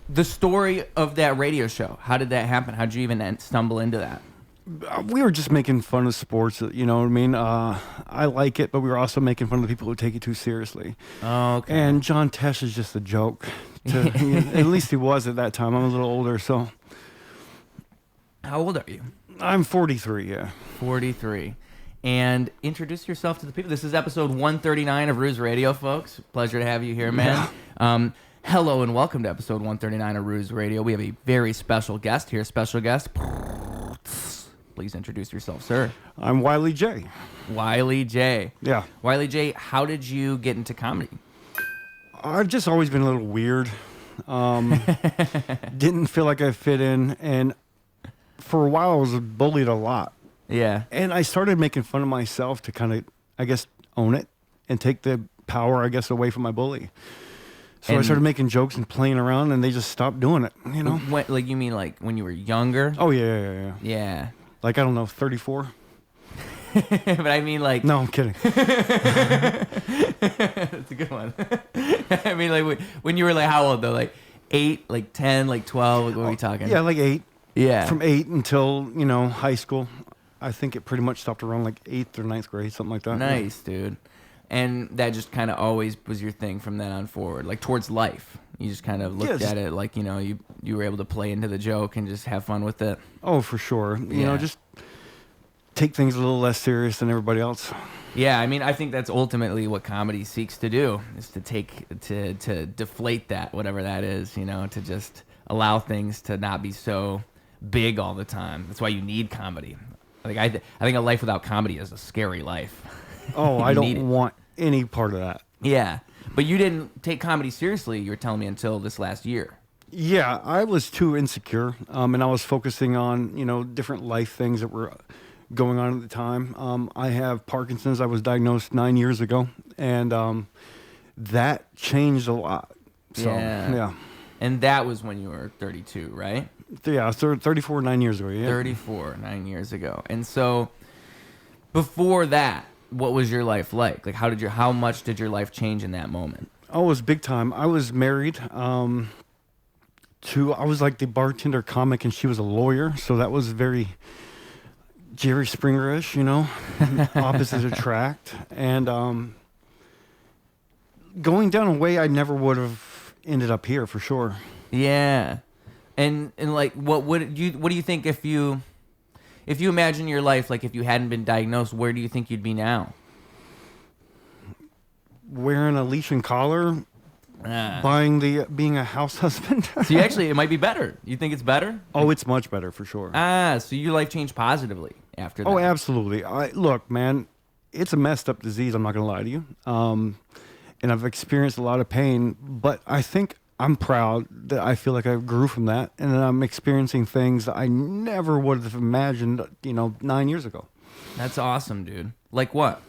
the story of that radio show, how did that happen? How did you even stumble into that? We were just making fun of sports, you know what I mean? I like it, but we were also making fun of the people who take it too seriously. Oh, okay. And John Tesh is just a joke. At least he was at that time. I'm a little older, so. How old are you? I'm 43, yeah. 43. And introduce yourself to the people. This is episode 139 of Ruse Radio, folks. Pleasure to have you here, man. Yeah. Hello and welcome to episode 139 of Ruse Radio. We have a very special guest here. Special guest. Please introduce yourself, sir. I'm Wiley Jay. Wiley Jay. Yeah. Wiley Jay, how did you get into comedy? I've just always been a little weird. Didn't feel like I fit in. And for a while, I was bullied a lot. Yeah. And I started making fun of myself to kind of, I guess, own it and take the power, I guess, away from my bully. So I started making jokes and playing around, and they just stopped doing it, you know? Like, you mean like when you were younger? Oh, yeah. Yeah. Like, I don't know, 34? But I mean, like... No, I'm kidding. That's a good one. I mean, like, when you were, like, how old, though? Like, 8, like, 10, like, 12? Like, what are we talking? Yeah, like 8. Yeah. From 8 until, you know, high school. I think it pretty much stopped around, like, 8th or 9th grade, something like that. Nice, dude. And that just kind of always was your thing from then on forward, like, towards life. You just kind of looked at it like, you know, you were able to play into the joke and just have fun with it. Oh, for sure. You know, just take things a little less serious than everybody else. Yeah, I mean, I think that's ultimately what comedy seeks to do, is to to deflate that, whatever that is, you know, to just allow things to not be so big all the time. That's why you need comedy. Like, I think a life without comedy is a scary life. Oh, I don't want any part of that. Yeah. But you didn't take comedy seriously, you were telling me, until this last year. Yeah, I was too insecure, and I was focusing on, you know, different life things that were going on at the time. I have Parkinson's. I was diagnosed 9 years ago, and that changed a lot. So, yeah. And that was when you were 32, right? Yeah, 34 9 years ago, yeah. 34, 9 years ago. And so, before that, what was your life like? Like, how much did your life change in that moment? Oh, it was big time. I was married I was like the bartender comic, and she was a lawyer, so that was very Jerry Springer-ish, you know, opposites attract. And going down a way I never would have ended up here, for sure. Yeah. And like, what do you think if you imagine your life, like if you hadn't been diagnosed, where do you think you'd be now? Wearing a leash and collar, being a house husband. So it might be better. You think it's better? Oh, it's much better for sure. So your life changed positively after that. Oh, absolutely. Look, man, it's a messed up disease. I'm not going to lie to you. And I've experienced a lot of pain, but I think I'm proud that I feel like I grew from that, and that I'm experiencing things that I never would have imagined, you know, 9 years ago. That's awesome, dude. Like what?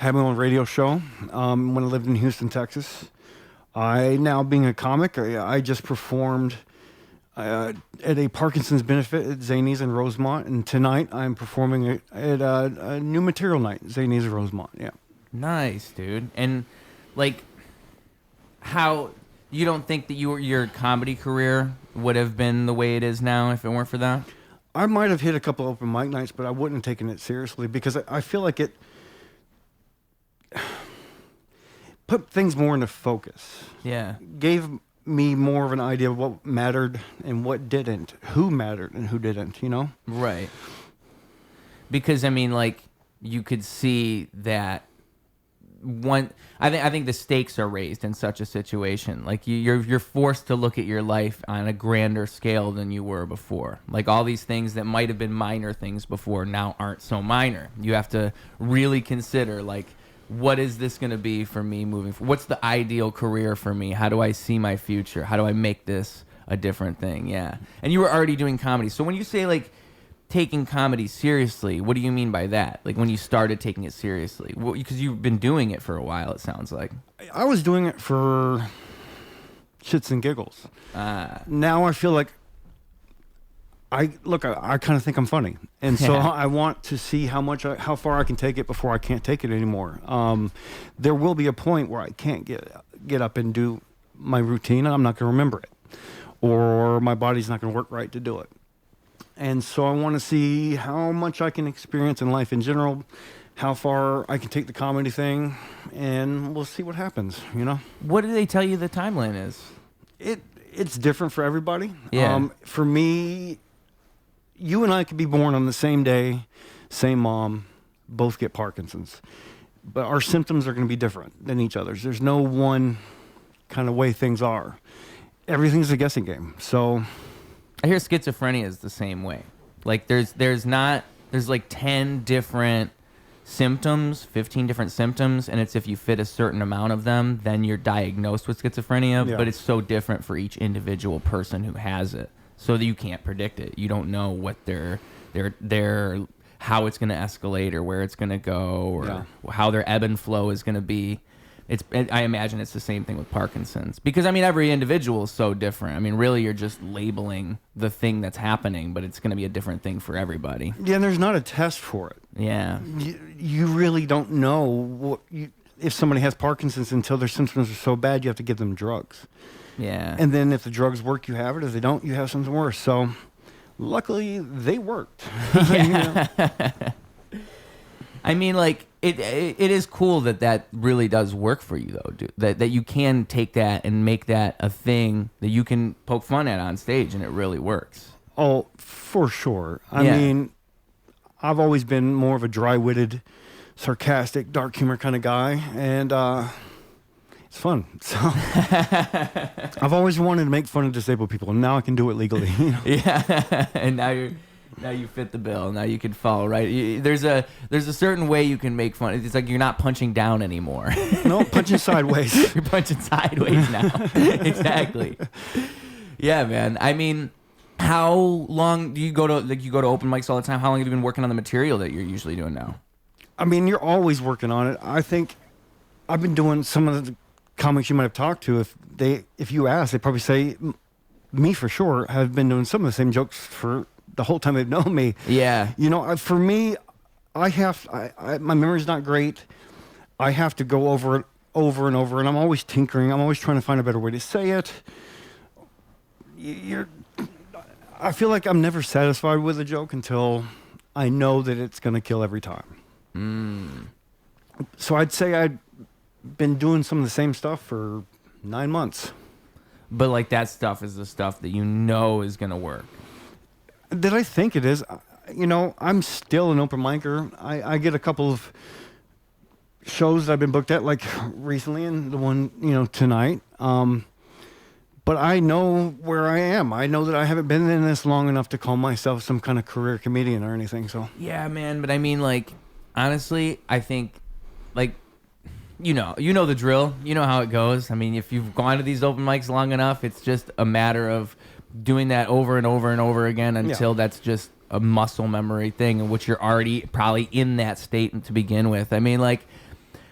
I had my own radio show when I lived in Houston, Texas. Now being a comic, I just performed at a Parkinson's benefit at Zanies in Rosemont, and tonight I'm performing at a new material night, Zanies in Rosemont. Yeah. Nice, dude. And like, how... You don't think that your comedy career would have been the way it is now if it weren't for that? I might have hit a couple open mic nights, but I wouldn't have taken it seriously because I feel like it put things more into focus. Yeah. Gave me more of an idea of what mattered and what didn't, who mattered and who didn't, you know? Right. Because, I mean, like, you could see that I think the stakes are raised in such a situation. Like you're forced to look at your life on a grander scale than you were before. Like all these things that might have been minor things before now aren't so minor. You have to really consider, like, what is this going to be for me moving forward? What's the ideal career for me? How do I see my future? How do I make this a different thing? Yeah. And you were already doing comedy. So when you say, like, taking comedy seriously, what do you mean by that? Like when you started taking it seriously? Because you've been doing it for a while, it sounds like. I was doing it for shits and giggles. Now I feel like I kind of think I'm funny, and so I want to see how far I can take it before I can't take it anymore. There will be a point where I can't get up and do my routine, and I'm not going to remember it. or my body's not going to work right to do it. And so I want to see how much I can experience in life in general, how far I can take the comedy thing, and we'll see what happens, you know? What do they tell you the timeline is? It's different for everybody. Yeah. For me, you and I could be born on the same day, same mom, both get Parkinson's. But our symptoms are going to be different than each other's. There's no one kind of way things are. Everything's a guessing game. So I hear schizophrenia is the same way. Like there's like 10 different symptoms, 15 different symptoms, and it's if you fit a certain amount of them, then you're diagnosed with schizophrenia. Yeah. But it's so different for each individual person who has it, so that you can't predict it. You don't know what their how it's going to escalate or where it's going to go or how their ebb and flow is going to be. I imagine it's the same thing with Parkinson's, because I mean every individual is so different. I mean, really, you're just labeling the thing that's happening, but it's going to be a different thing for everybody. yeah, and there's not a test for it. Yeah. You really don't know if somebody has Parkinson's until their symptoms are so bad you have to give them drugs. Yeah. And then if the drugs work, you have it. If they don't, you have something worse. So luckily, they worked. Yeah. You know? I mean, like, it is cool that really does work for you, though, dude. That you can take that and make that a thing that you can poke fun at on stage, and it really works. Oh, for sure. I Yeah. mean, I've always been more of a dry-witted, sarcastic, dark humor kind of guy, and it's fun. So I've always wanted to make fun of disabled people, and now I can do it legally. You know? Yeah, and now you fit the bill. Now you can fall right. There's a certain way you can make fun. It's like you're not punching down anymore. No, punching sideways. You're punching sideways now. Exactly. Yeah, man. I mean, how long do you go to open mics all the time? How long have you been working on the material that you're usually doing now? I mean, you're always working on it. I think I've been doing some of the comics you might have talked to. If you ask, they probably say me for sure have been doing some of the same jokes for the whole time they've known me. Yeah. You know, for me, my memory's not great. I have to go over it over and over, and I'm always tinkering. I'm always trying to find a better way to say it. I feel like I'm never satisfied with a joke until I know that it's going to kill every time. So I'd say I've been doing some of the same stuff for 9 months. But like that stuff is the stuff that you know is going to work. That I think it is. You know, I'm still an open micer. I get a couple of shows that I've been booked at, like recently, and the one, you know, tonight. But I know where I am. I know that I haven't been in this long enough to call myself some kind of career comedian or anything. So Yeah, man. But I mean, like, honestly, I think, like, you know the drill. You know how it goes. I mean, if you've gone to these open mics long enough, it's just a matter of doing that over and over and over again until that's just a muscle memory thing, in which you're already probably in that state to begin with. I mean, like,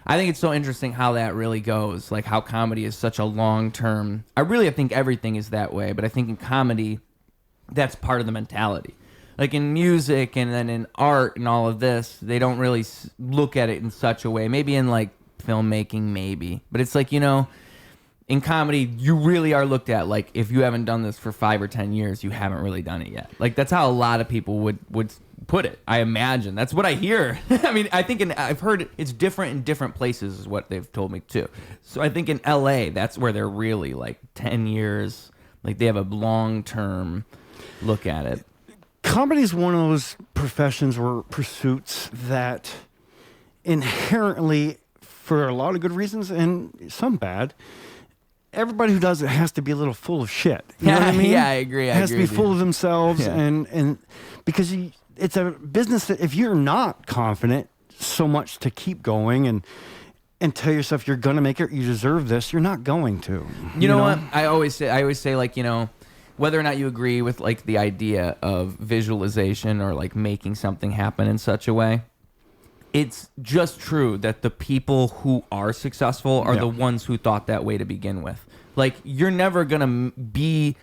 I think it's so interesting how that really goes, like how comedy is such a long-term. I think everything is that way, but I think in comedy, that's part of the mentality. Like in music and then in art and all of this, they don't really look at it in such a way. Maybe in like filmmaking, maybe. But it's like, you know, in comedy, you really are looked at like, if you haven't done this for 5 or 10 years, you haven't really done it yet. Like, that's how a lot of people would put it, I imagine. That's what I hear. I mean, I think I've heard it's different in different places is what they've told me too. So I think in LA, that's where they're really like 10 years, like they have a long-term look at it. comedy is one of those professions or pursuits that inherently, for a lot of good reasons and some bad, everybody who does it has to be a little full of shit. You know what I mean? Yeah, I agree. It has to be full of themselves, Yeah. and because it's a business that if you're not confident so much to keep going and tell yourself you're gonna make it, you deserve this, you're not going to. You know what? I always say like, you know, whether or not you agree with like the idea of visualization or like making something happen in such a way, it's just true that the people who are successful are the ones who thought that way to begin with. Like, you're never going to be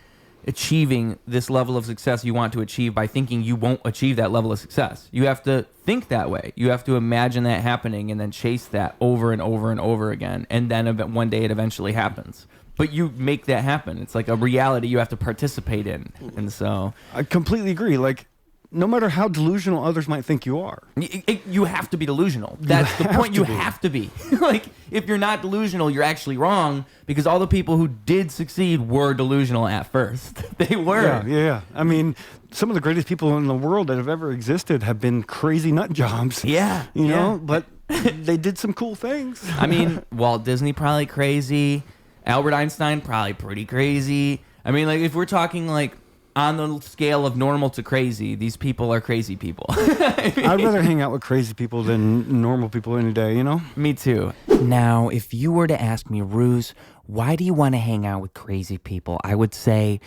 achieving this level of success you want to achieve by thinking you won't achieve that level of success. You have to think that way. You have to imagine that happening and then chase that over and over and over again. And then one day it eventually happens. but you make that happen. It's like a reality you have to participate in. And so I completely agree. Like, no matter how delusional others might think you are, you have to be delusional. That's the point. You have to be. Like, if you're not delusional, you're actually wrong, because all the people who did succeed were delusional at first. They were. Yeah. I mean, some of the greatest people in the world that have ever existed have been crazy nut jobs. Yeah. You know, but they did some cool things. I mean, Walt Disney probably crazy. Albert Einstein probably pretty crazy. I mean, like, if we're talking like on the scale of normal to crazy, these people are crazy people. I'd rather hang out with crazy people than normal people any day, you know? Me too. Now, if you were to ask me, Ruse, why do you want to hang out with crazy people? I would say,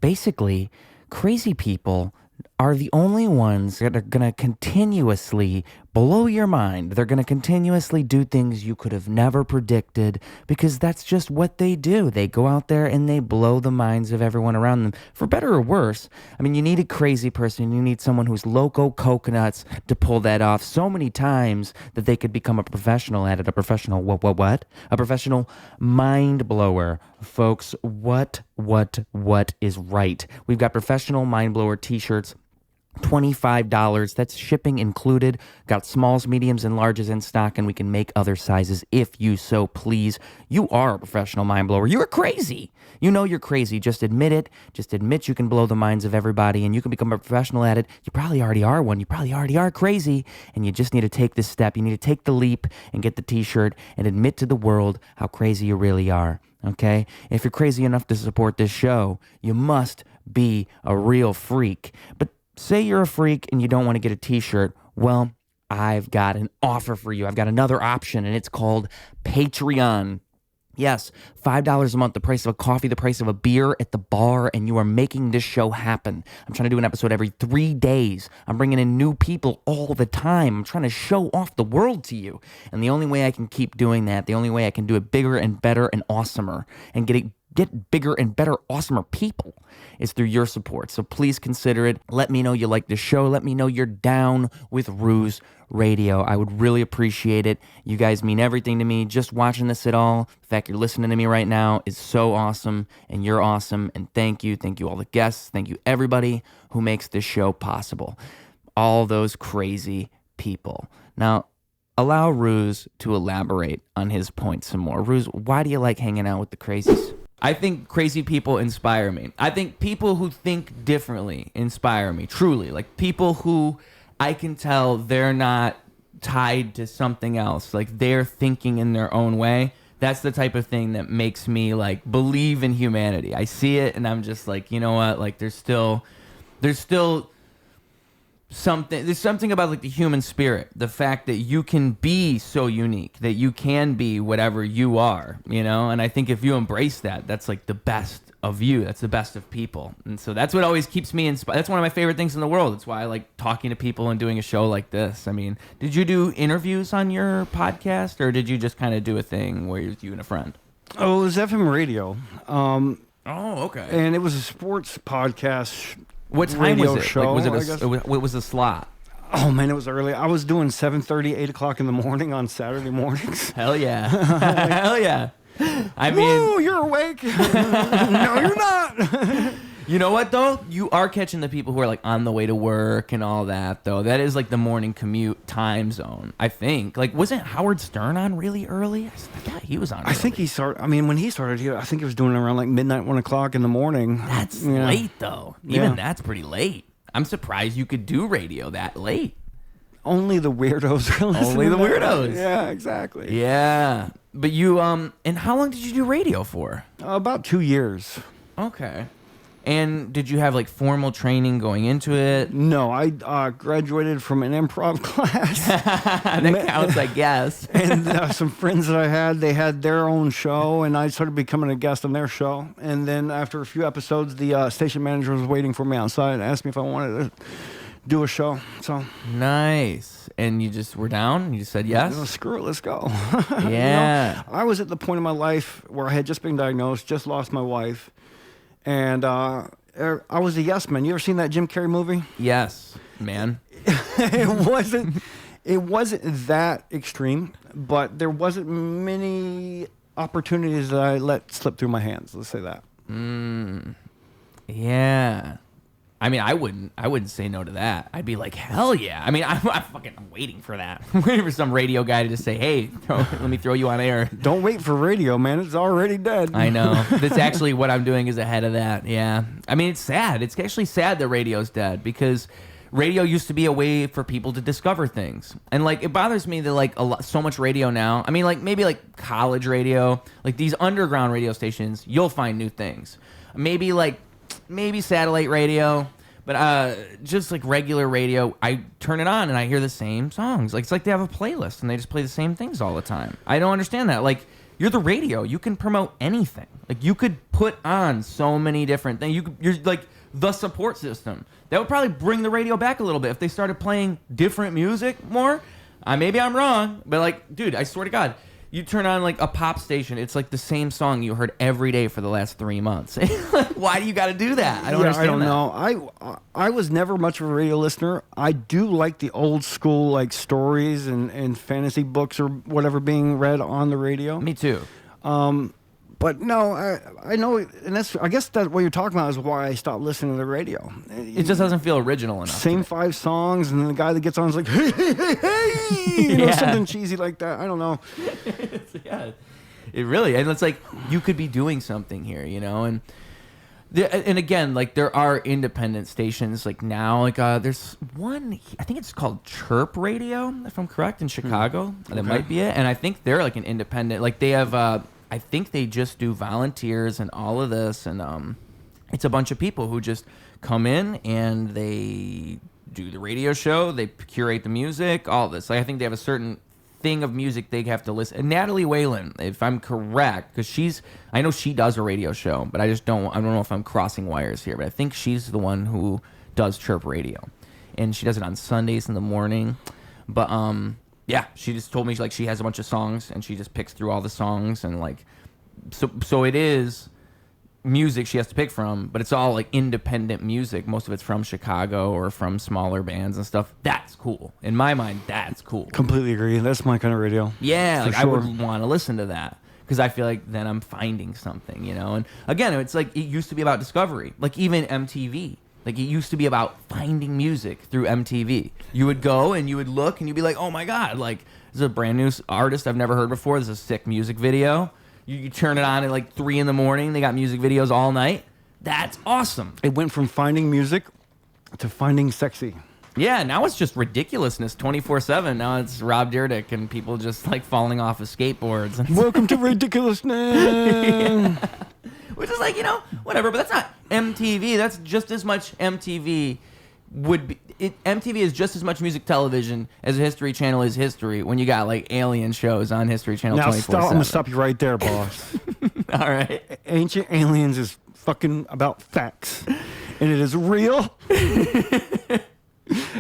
basically, crazy people are the only ones that are going to continuously blow your mind. They're going to continuously do things you could have never predicted, because that's just what they do. They go out there and they blow the minds of everyone around them, for better or worse. I mean, you need a crazy person. You need someone who's loco coconuts to pull that off so many times that they could become a professional at it. A professional what? A professional mind blower. Folks, what is right? We've got professional mind blower t-shirts, $25. That's shipping included. Got smalls, mediums, and larges in stock, and we can make other sizes if you so please. You are a professional mind blower. You're crazy. You know you're crazy. Just admit it. Just admit you can blow the minds of everybody, and you can become a professional at it. You probably already are one. You probably already are crazy, and you just need to take this step. You need to take the leap and get the t-shirt and admit to the world how crazy you really are. Okay? If you're crazy enough to support this show, you must be a real freak. But say you're a freak and you don't want to get a t-shirt. Well, I've got an offer for you. I've got another option, and it's called Patreon. Yes, $5 a month, the price of a coffee, the price of a beer at the bar, and you are making this show happen. I'm trying to do an episode every 3 days. I'm bringing in new people all the time. I'm trying to show off the world to you. And the only way I can keep doing that, the only way I can do it bigger and better and awesomer and get bigger and better, awesomer people is through your support. So please consider it. Let me know you like the show. Let me know you're down with Ruse Radio. I would really appreciate it. You guys mean everything to me. Just watching this at all, the fact you're listening to me right now is so awesome, and you're awesome. And thank you. Thank you all the guests. Thank you everybody who makes this show possible. All those crazy people. Now, allow Ruse to elaborate on his point some more. Ruse, why do you like hanging out with the crazies? I think crazy people inspire me. I think people who think differently inspire me, truly. Like, people who I can tell they're not tied to something else. Like, they're thinking in their own way. That's the type of thing that makes me, like, believe in humanity. I see it, and I'm just like, you know what? Like, there's still something. There's something about, like, the human spirit. The fact that you can be so unique, that you can be whatever you are, you know? And I think if you embrace that, that's, like, the best of you. That's the best of people. And so that's what always keeps me inspired. That's one of my favorite things in the world. That's why I like talking to people and doing a show like this. I mean, did you do interviews on your podcast, or did you just kind of do a thing where it was you and a friend? Oh, it was FM radio. Oh, okay. And it was a sports podcast. What time was it? Show, like, what was the slot? Oh, man, it was early. I was doing 7:30, 8 o'clock in the morning on Saturday mornings. Hell yeah. Hell yeah. I mean, woo, you're awake. No, you're not. You know what, though? You are catching the people who are, like, on the way to work and all that, though. That is, like, the morning commute time zone, I think. Like, wasn't Howard Stern on really early? I thought he was on early. I think he started, I mean, when he started, I think he was doing it around, like, midnight, 1 o'clock in the morning. That's late, though. Even that's pretty late. I'm surprised you could do radio that late. Only the weirdos are listening. Only the weirdos. Yeah, exactly. Yeah. But you, and how long did you do radio for? About 2 years. Okay. And did you have, like, formal training going into it? No, I graduated from an improv class. That counts, I guess. And some friends that I had, they had their own show, and I started becoming a guest on their show. And then after a few episodes, the station manager was waiting for me outside and asked me if I wanted to do a show. So nice. And you just were down? You just said yes? Screw it, let's go. Yeah. You know, I was at the point in my life where I had just been diagnosed, just lost my wife. And I was a yes man. You ever seen that Jim Carrey movie? Yes, man. It wasn't that extreme, but there wasn't many opportunities that I let slip through my hands. Let's say that. Yeah. I mean, I wouldn't say no to that. I'd be like, hell yeah. I mean, I'm waiting for that. I'm waiting for some radio guy to just say, hey, let me throw you on air. Don't wait for radio, man. It's already dead. I know. That's actually what I'm doing is ahead of that. Yeah. I mean, it's sad. It's actually sad that radio's dead because radio used to be a way for people to discover things. And like, it bothers me that like so much radio now, I mean, like maybe like college radio, like these underground radio stations, you'll find new things. Maybe satellite radio, but just like regular radio, I turn it on and I hear the same songs. Like it's like they have a playlist and they just play the same things all the time. I don't understand that. Like you're the radio, you can promote anything. Like you could put on so many different things. You're like the support system. That would probably bring the radio back a little bit if they started playing different music more. Maybe I'm wrong, but like, dude, I swear to God. You turn on like a pop station, it's like the same song you heard every day for the last 3 months. Why do you got to do that? I don't understand. I don't know. I was never much of a radio listener. I do like the old school like stories and fantasy books or whatever being read on the radio. Me too. But no, I know, and I guess that what you're talking about is why I stopped listening to the radio. It just doesn't feel original enough. Same 5 songs, and then the guy that gets on is like, hey, hey, hey, hey, you know, something cheesy like that. I don't know. Yeah, it really, and it's like you could be doing something here, you know, and again, like there are independent stations like now, like there's one, I think it's called Chirp Radio, if I'm correct, in Chicago. That might be it, and I think they're like an independent, like they have. I think they just do volunteers and all of this, and it's a bunch of people who just come in and they do the radio show, they curate the music, all this. Like I think they have a certain thing of music they have to listen. And Natalie Whalen, if I'm correct, because I know she does a radio show, but I don't know if I'm crossing wires here, but I think she's the one who does Chirp Radio, and she does it on Sundays in the morning. But yeah, she just told me like she has a bunch of songs and she just picks through all the songs, and like so it is music she has to pick from, but it's all like independent music. Most of it's from Chicago or from smaller bands and stuff. That's cool. In my mind, that's cool. Completely agree. That's my kind of radio. Yeah, like sure. I would want to listen to that because I feel like then I'm finding something, you know. And again, it's like it used to be about discovery. Like even MTV. Like, it used to be about finding music through MTV. You would go and you would look and you'd be like, oh, my God, like, this is a brand new artist I've never heard before. This is a sick music video. You turn it on at, like, 3 in the morning. They got music videos all night. That's awesome. It went from finding music to finding sexy. Yeah, now it's just ridiculousness 24/7. Now it's Rob Dyrdek and people just, like, falling off of skateboards. Welcome to ridiculousness. Yeah. Which is like, you know, whatever, but that's not MTV. That's just as much MTV would be. MTV is just as much music television as a History Channel is history when you got like alien shows on History Channel 24/7. Now I'm going to stop you right there, boss. All right. Ancient Aliens is fucking about facts. And it is real.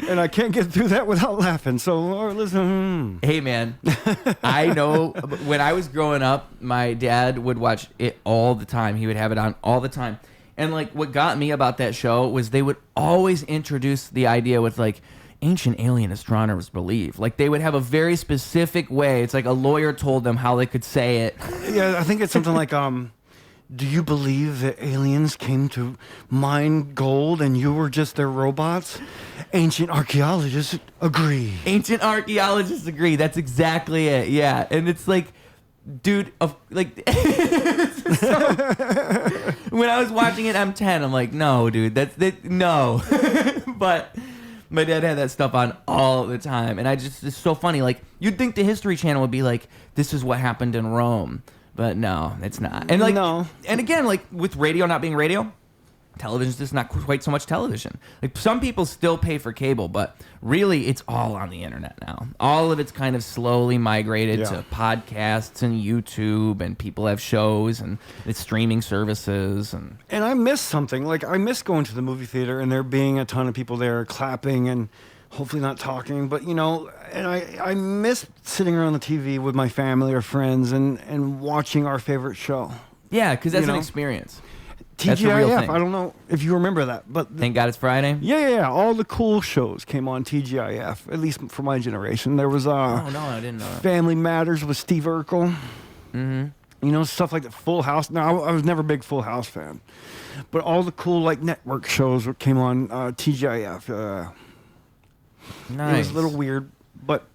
And I can't get through that without laughing. So, Lord, listen. Hey, man. I know when I was growing up, my dad would watch it all the time. He would have it on all the time. And, like, what got me about that show was they would always introduce the idea with, like, ancient alien astronomers believe. Like, they would have a very specific way. It's like a lawyer told them how they could say it. Yeah, I think it's something like, do you believe that aliens came to mine gold and you were just their robots? Ancient archaeologists agree. Ancient archaeologists agree. That's exactly it. Yeah. And it's like, dude, like, so, when I was watching it, I'm 10. I'm like, no, dude, no. But my dad had that stuff on all the time. And it's so funny. Like, you'd think the History Channel would be like, this is what happened in Rome. But no, it's not. And like, no. And again, like with radio not being radio, television's just not quite so much television. Like some people still pay for cable, but really it's all on the internet now. All of it's kind of slowly migrated to podcasts and YouTube, and people have shows and it's streaming services. And I miss something. Like I miss going to the movie theater and there being a ton of people there clapping and hopefully not talking, but you know, and I miss sitting around the TV with my family or friends and watching our favorite show. Yeah, because that's an experience. TGIF, that's a real thing. I don't know if you remember that, but Thank God It's Friday. Yeah. All the cool shows came on TGIF, at least for my generation. There was oh no, I didn't know that. Family Matters with Steve Urkel. Mm-hmm. stuff like the Full House. Now, I was never a big Full House fan, but all the cool like network shows that came on TGIF. Nice. It was a little weird, but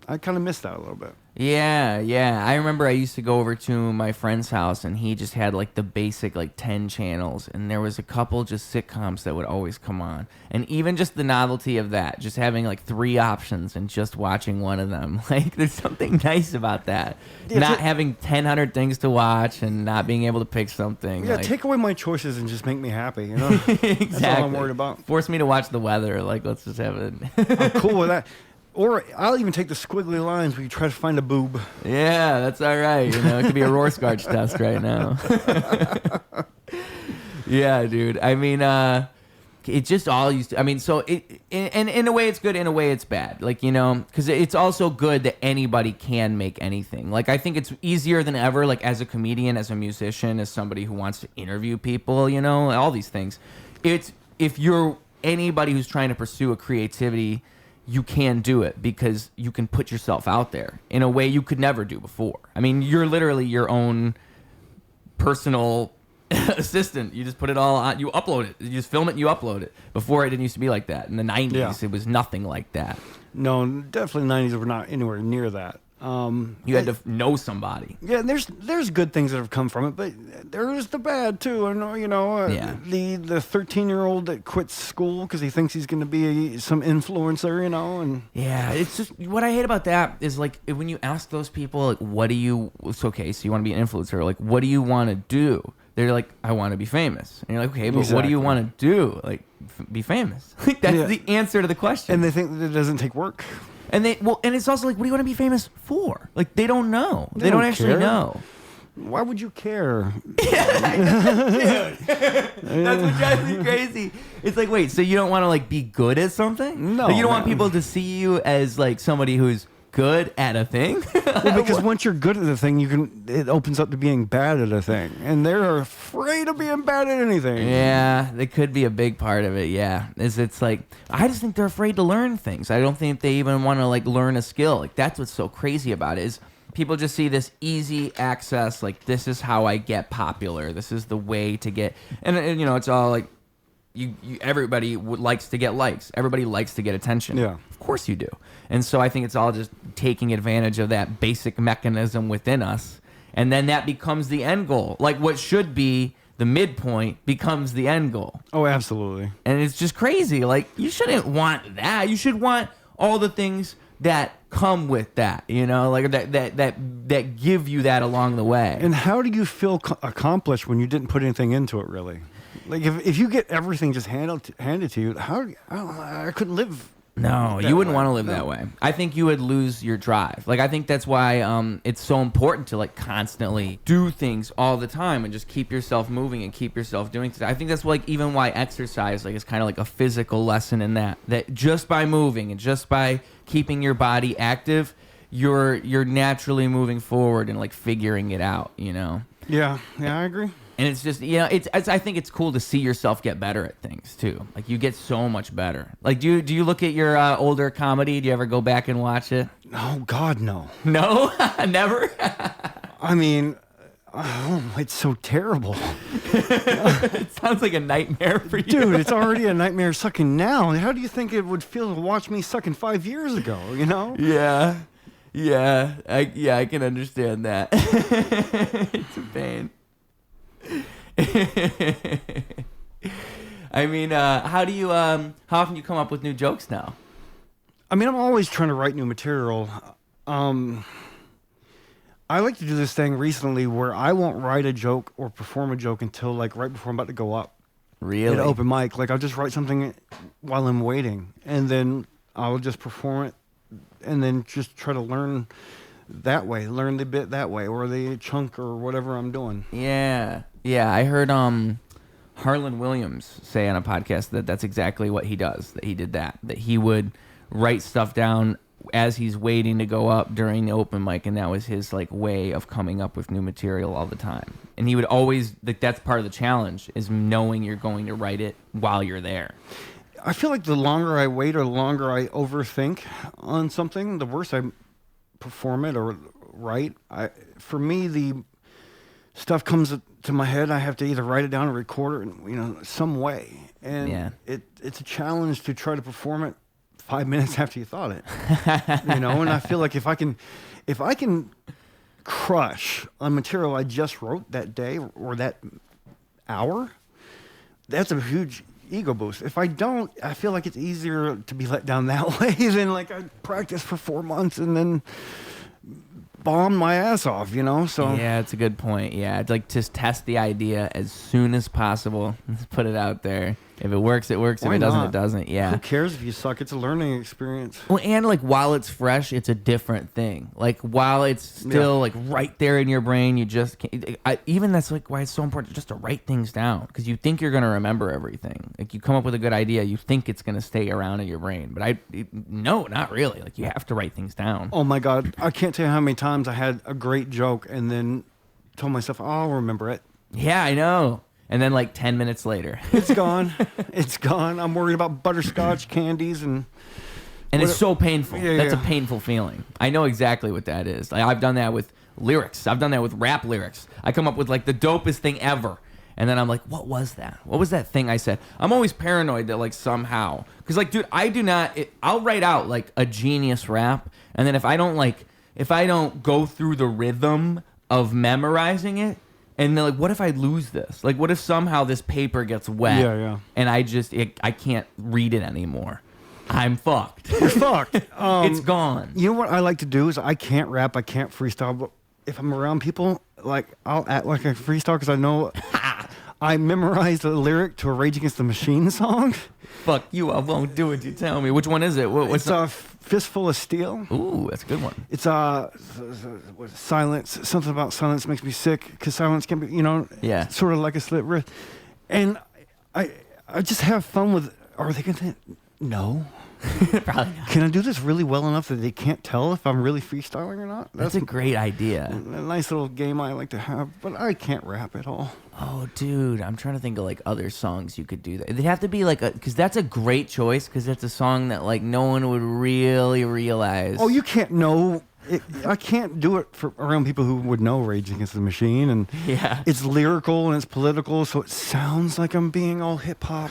I kind of missed that a little bit. Yeah. I remember I used to go over to my friend's house, and he just had like the basic like 10 channels, and there was a couple just sitcoms that would always come on. And even just the novelty of that, just having like 3 options and just watching one of them, like there's something nice about that. Not having 1,000 things to watch and not being able to pick something. Yeah, like, take away my choices and just make me happy. Exactly. That's all I'm worried about. Force me to watch the weather. Like, let's just have it. I'm cool with that. Or I'll even take the squiggly lines where you try to find a boob. Yeah, that's all right. It could be a Rorschach test right now. Yeah, dude. I mean, it just all used to. I mean, so in a way it's good, in a way it's bad. Like, because it's also good that anybody can make anything. Like, I think it's easier than ever. Like, as a comedian, as a musician, as somebody who wants to interview people, all these things. It's if you're anybody who's trying to pursue a creativity, you can do it because you can put yourself out there in a way you could never do before. I mean, you're literally your own personal assistant. You just put it all on, you upload it, you just film it, and you upload it. Before, it didn't used to be like that. In the 90s, It was nothing like that. No, definitely 90s were not anywhere near that. You had to know somebody. Yeah, there's good things that have come from it, but there is the bad too. I know, Yeah. the 13-year-old that quits school because he thinks he's going to be some influencer, and Yeah, it's just what I hate about that is like when you ask those people, like, it's okay, so you want to be an influencer, like, what do you want to do? They're like, I want to be famous, and you're like, okay, but what do you want to do? Like, be famous. Like, that's the answer to the question. And they think that it doesn't take work. And and it's also like, what do you want to be famous for? Like, they don't know. They don't actually care. know. Why would you care? Dude, that's what drives me crazy. It's like, wait, so you don't want to like be good at something? No, like, you don't want people to see you as like somebody who's good at a thing? Well, because once you're good at the thing, it opens up to being bad at a thing, and they're afraid of being bad at anything. Yeah, that could be a big part of it. Yeah, it's like, I just think they're afraid to learn things. I don't think they even want to like learn a skill. Like, that's what's so crazy about it is people just see this easy access. Like, this is how I get popular. This is the way to get, and it's all like, everybody likes to get likes. Everybody likes to get attention. Yeah. Of course you do. And so I think it's all just taking advantage of that basic mechanism within us. And then that becomes the end goal. Like, what should be the midpoint becomes the end goal. Oh, absolutely. And it's just crazy. Like, you shouldn't want that. You should want all the things that come with that, like that give you that along the way. And how do you feel accomplished when you didn't put anything into it, really? Like, if you get everything just handed to you, I couldn't live. No, you wouldn't want to live that way. I think you would lose your drive. Like, I think that's why it's so important to like constantly do things all the time and just keep yourself moving and keep yourself doing things. I think that's like even why exercise like is kind of like a physical lesson in that just by moving and just by keeping your body active, you're naturally moving forward and like figuring it out, Yeah, I agree. And it's just, I think it's cool to see yourself get better at things too. Like, you get so much better. Like, do you look at your older comedy? Do you ever go back and watch it? Oh God, no. No, never. I mean, it's so terrible. It sounds like a nightmare for you, dude. It's already a nightmare sucking now. How do you think it would feel to watch me sucking 5 years ago? Yeah, I can understand that. It's a pain. I mean, how often do you come up with new jokes now? I mean, I'm always trying to write new material. I like to do this thing recently where I won't write a joke or perform a joke until like right before I'm about to go up. Really? At open mic. Like, I'll just write something while I'm waiting, and then I'll just perform it, and then just try to learn that way, learn the bit that way, or the chunk or whatever I'm doing. Yeah. I heard Harland Williams say on a podcast that that's exactly what he does. That he did that he would write stuff down as he's waiting to go up during the open mic, and that was his like way of coming up with new material all the time. And he would always that's part of the challenge, is knowing you're going to write it while you're there. I feel like the longer I wait or the longer I overthink on something, the worse I perform it or write. For me, stuff comes to my head, I have to either write it down or record it in, some way. And it's a challenge to try to perform it 5 minutes after you thought it. And I feel like if I can crush a material I just wrote that day or that hour, that's a huge ego boost. If I don't, I feel like it's easier to be let down that way than like I practiced for 4 months and then bomb my ass off, so yeah, it's a good point. Yeah, it's like just test the idea as soon as possible. Just put it out there. If it works, it works. If it doesn't, it doesn't. Yeah. Who cares if you suck? It's a learning experience. Well, and like while it's fresh, it's a different thing. Like while it's still like right there in your brain, you just can't. Even that's like why it's so important just to write things down, because you think you're gonna remember everything. Like you come up with a good idea, you think it's gonna stay around in your brain, but no, not really. Like you have to write things down. Oh my God, I can't tell you how many times I had a great joke and then told myself, oh, I'll remember it. Yeah, I know. And then like 10 minutes later, it's gone. It's gone. I'm worried about butterscotch candies and it's so painful. Yeah, That's a painful feeling. I know exactly what that is. Like, I've done that with lyrics. I've done that with rap lyrics. I come up with like the dopest thing ever. And then I'm like, what was that? What was that thing I said? I'm always paranoid that like somehow, because like, dude, I do not, I'll write out like a genius rap. And then if I don't go through the rhythm of memorizing it, and they're like, what if I lose this? Like, what if somehow this paper gets wet? Yeah. And I can't read it anymore. I'm fucked. You're fucked. It's gone. You know what I like to do is I can't rap, I can't freestyle, but if I'm around people, like I'll act like a freestyle because I know I memorized a lyric to a Rage Against the Machine song. Fuck you, I won't do it. You tell me. Which one is it? It's a Fistful of Steel. Ooh, that's a good one. It's silence. Something about silence makes me sick because silence can be, Yeah. sort of like a slit wrist. And I just have fun with. Are they gonna? No. Probably not. Can I do this really well enough that they can't tell if I'm really freestyling or not? That's a great idea. A nice little game I like to have, but I can't rap at all. Oh, dude, I'm trying to think of like other songs you could do that. It'd have to be like because that's a great choice because it's a song that like no one would really realize. Oh, you can't know. I can't do it around people who would know Rage Against the Machine, and yeah, it's lyrical and it's political, so it sounds like I'm being all hip hop,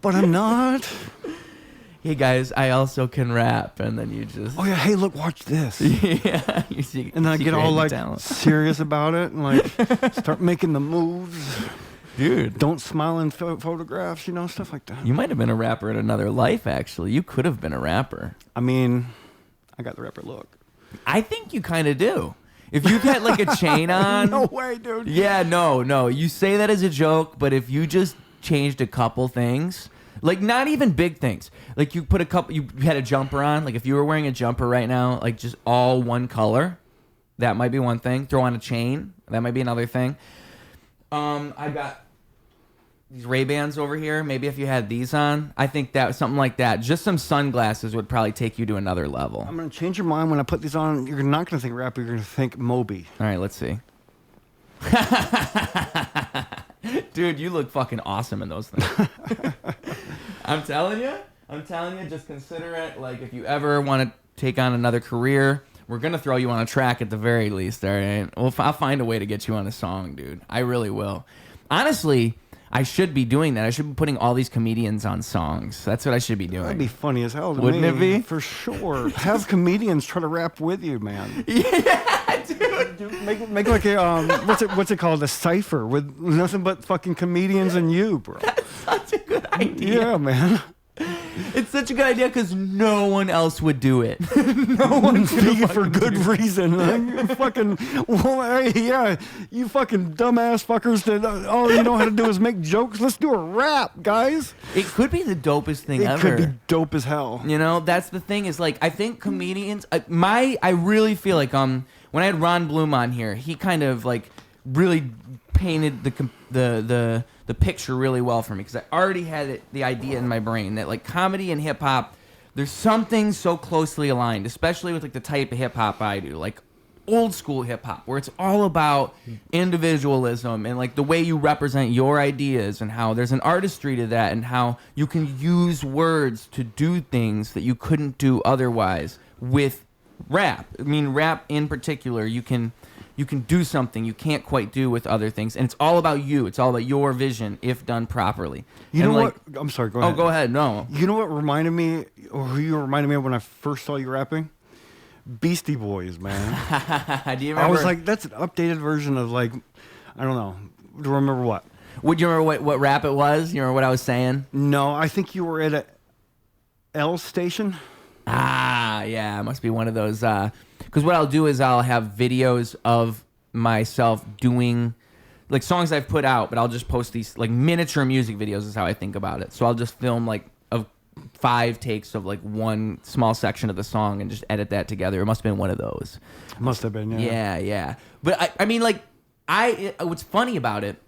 but I'm not. Hey guys, I also can rap, and then you just. Oh yeah, hey look, watch this. Yeah, you see, and then I get all like talent. serious about it and like start making the moves. Dude, don't smile in photographs, stuff like that. You might have been a rapper in another life, actually. You could have been a rapper. I mean, I got the rapper look. I think you kind of do. If you had like a chain on. No way, dude. Yeah, no. You say that as a joke, but if you just changed a couple things, like not even big things, like you had a jumper on, like if you were wearing a jumper right now, like just all one color, that might be one thing. Throw on a chain, that might be another thing. I got these Ray-Bans over here. Maybe if you had these on, I think that something like that. Just some sunglasses would probably take you to another level. I'm going to change your mind when I put these on. You're not going to think rapper. You're going to think Moby. All right, let's see. Dude, you look fucking awesome in those things. I'm telling you, just consider it. Like, if you ever want to take on another career, we're going to throw you on a track at the very least, all right? I'll find a way to get you on a song, dude. I really will. Honestly, I should be doing that. I should be putting all these comedians on songs. That's what I should be doing. That'd be funny as hell to Wouldn't me. it be? For sure. Have comedians try to rap with you, man. Yeah, dude. Make like a what's it called? A cipher with nothing but fucking comedians and you, bro. That's such a good idea. Yeah, man. It's such a good idea because no one else would do it. No one's gonna for good reason. You fucking, you fucking dumbass fuckers that all you know how to do is make jokes. Let's do a rap, guys. It could be the dopest thing It ever. could be dope as hell. That's the thing is like I think comedians. I really feel like when I had Ron Bloom on here, he kind of like really painted the picture really well for me because I already had the idea in my brain that like comedy and hip hop, there's something so closely aligned, especially with like the type of hip hop I do, like old school hip hop, where it's all about individualism and like the way you represent your ideas and how there's an artistry to that and how you can use words to do things that you couldn't do otherwise with rap. I mean, rap in particular, you can you can do something you can't quite do with other things, and it's all about you. It's all about your vision if done properly. You and know like, what? I'm sorry. Go ahead. Oh, go ahead. No. You know what reminded me, or who you reminded me of when I first saw you rapping? Beastie Boys, man. Do you remember? I was like, that's an updated version of like, I don't know. Do you remember what? Would you remember what rap it was? You remember what I was saying? No, I think you were at a L station. Ah, yeah, it must be one of those. Because what I'll do is I'll have videos of myself doing like songs I've put out, but I'll just post these like miniature music videos is how I think about it. So I'll just film like 5 takes of like one small section of the song and just edit that together. It must have been one of those. Must have been, yeah. Yeah, yeah. But I mean, like, what's funny about it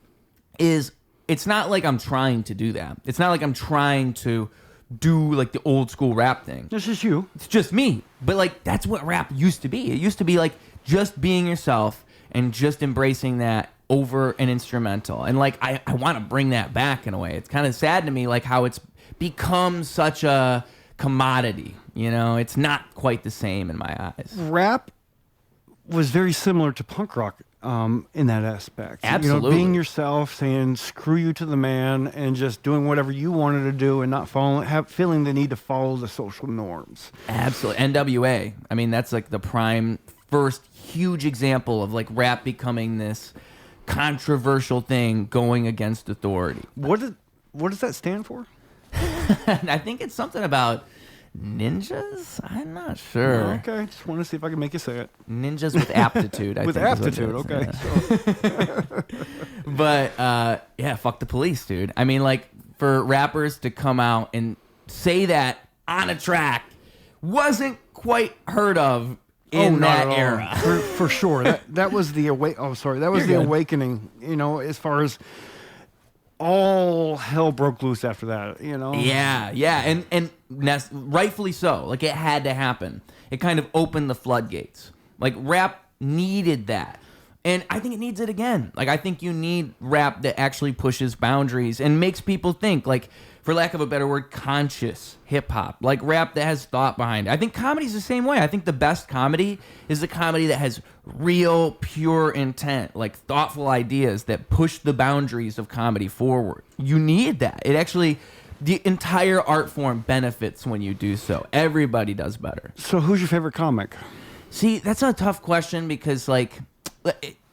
is it's not like I'm trying to do that. It's not like I'm trying to do like the old school rap thing. It's just you. It's just me. But like that's what rap used to be. It used to be like just being yourself and just embracing that over an instrumental. And like I want to bring that back in a way. It's kind of sad to me like how it's become such a commodity. You know, it's not quite the same in my eyes. Rap was very similar to punk rock in that aspect. Absolutely. You know, being yourself, saying screw you to the man, and just doing whatever you wanted to do and not feeling the need to follow the social norms. Absolutely. NWA. I mean, that's like the prime first huge example of like rap becoming this controversial thing going against authority. What does that stand for? I think it's something about ninjas? I'm not sure. Okay, just want to see if I can make you say it. Ninjas with aptitude. I With think is what aptitude, it is. okay. Yeah. But yeah, fuck the police, dude. I mean, like for rappers to come out and say that on a track wasn't quite heard of in that era. For sure. That was the awakening, you know, as far as all hell broke loose after that, you know? Yeah, yeah, and rightfully so. Like, it had to happen. It kind of opened the floodgates. Like, rap needed that. And I think it needs it again. Like, I think you need rap that actually pushes boundaries and makes people think, like, for lack of a better word, conscious hip-hop. Like, rap that has thought behind it. I think comedy's the same way. I think the best comedy is the comedy that has real, pure intent, like thoughtful ideas that push the boundaries of comedy forward. You need that. It actually, the entire art form benefits when you do so. Everybody does better. So who's your favorite comic? See, that's a tough question because, like,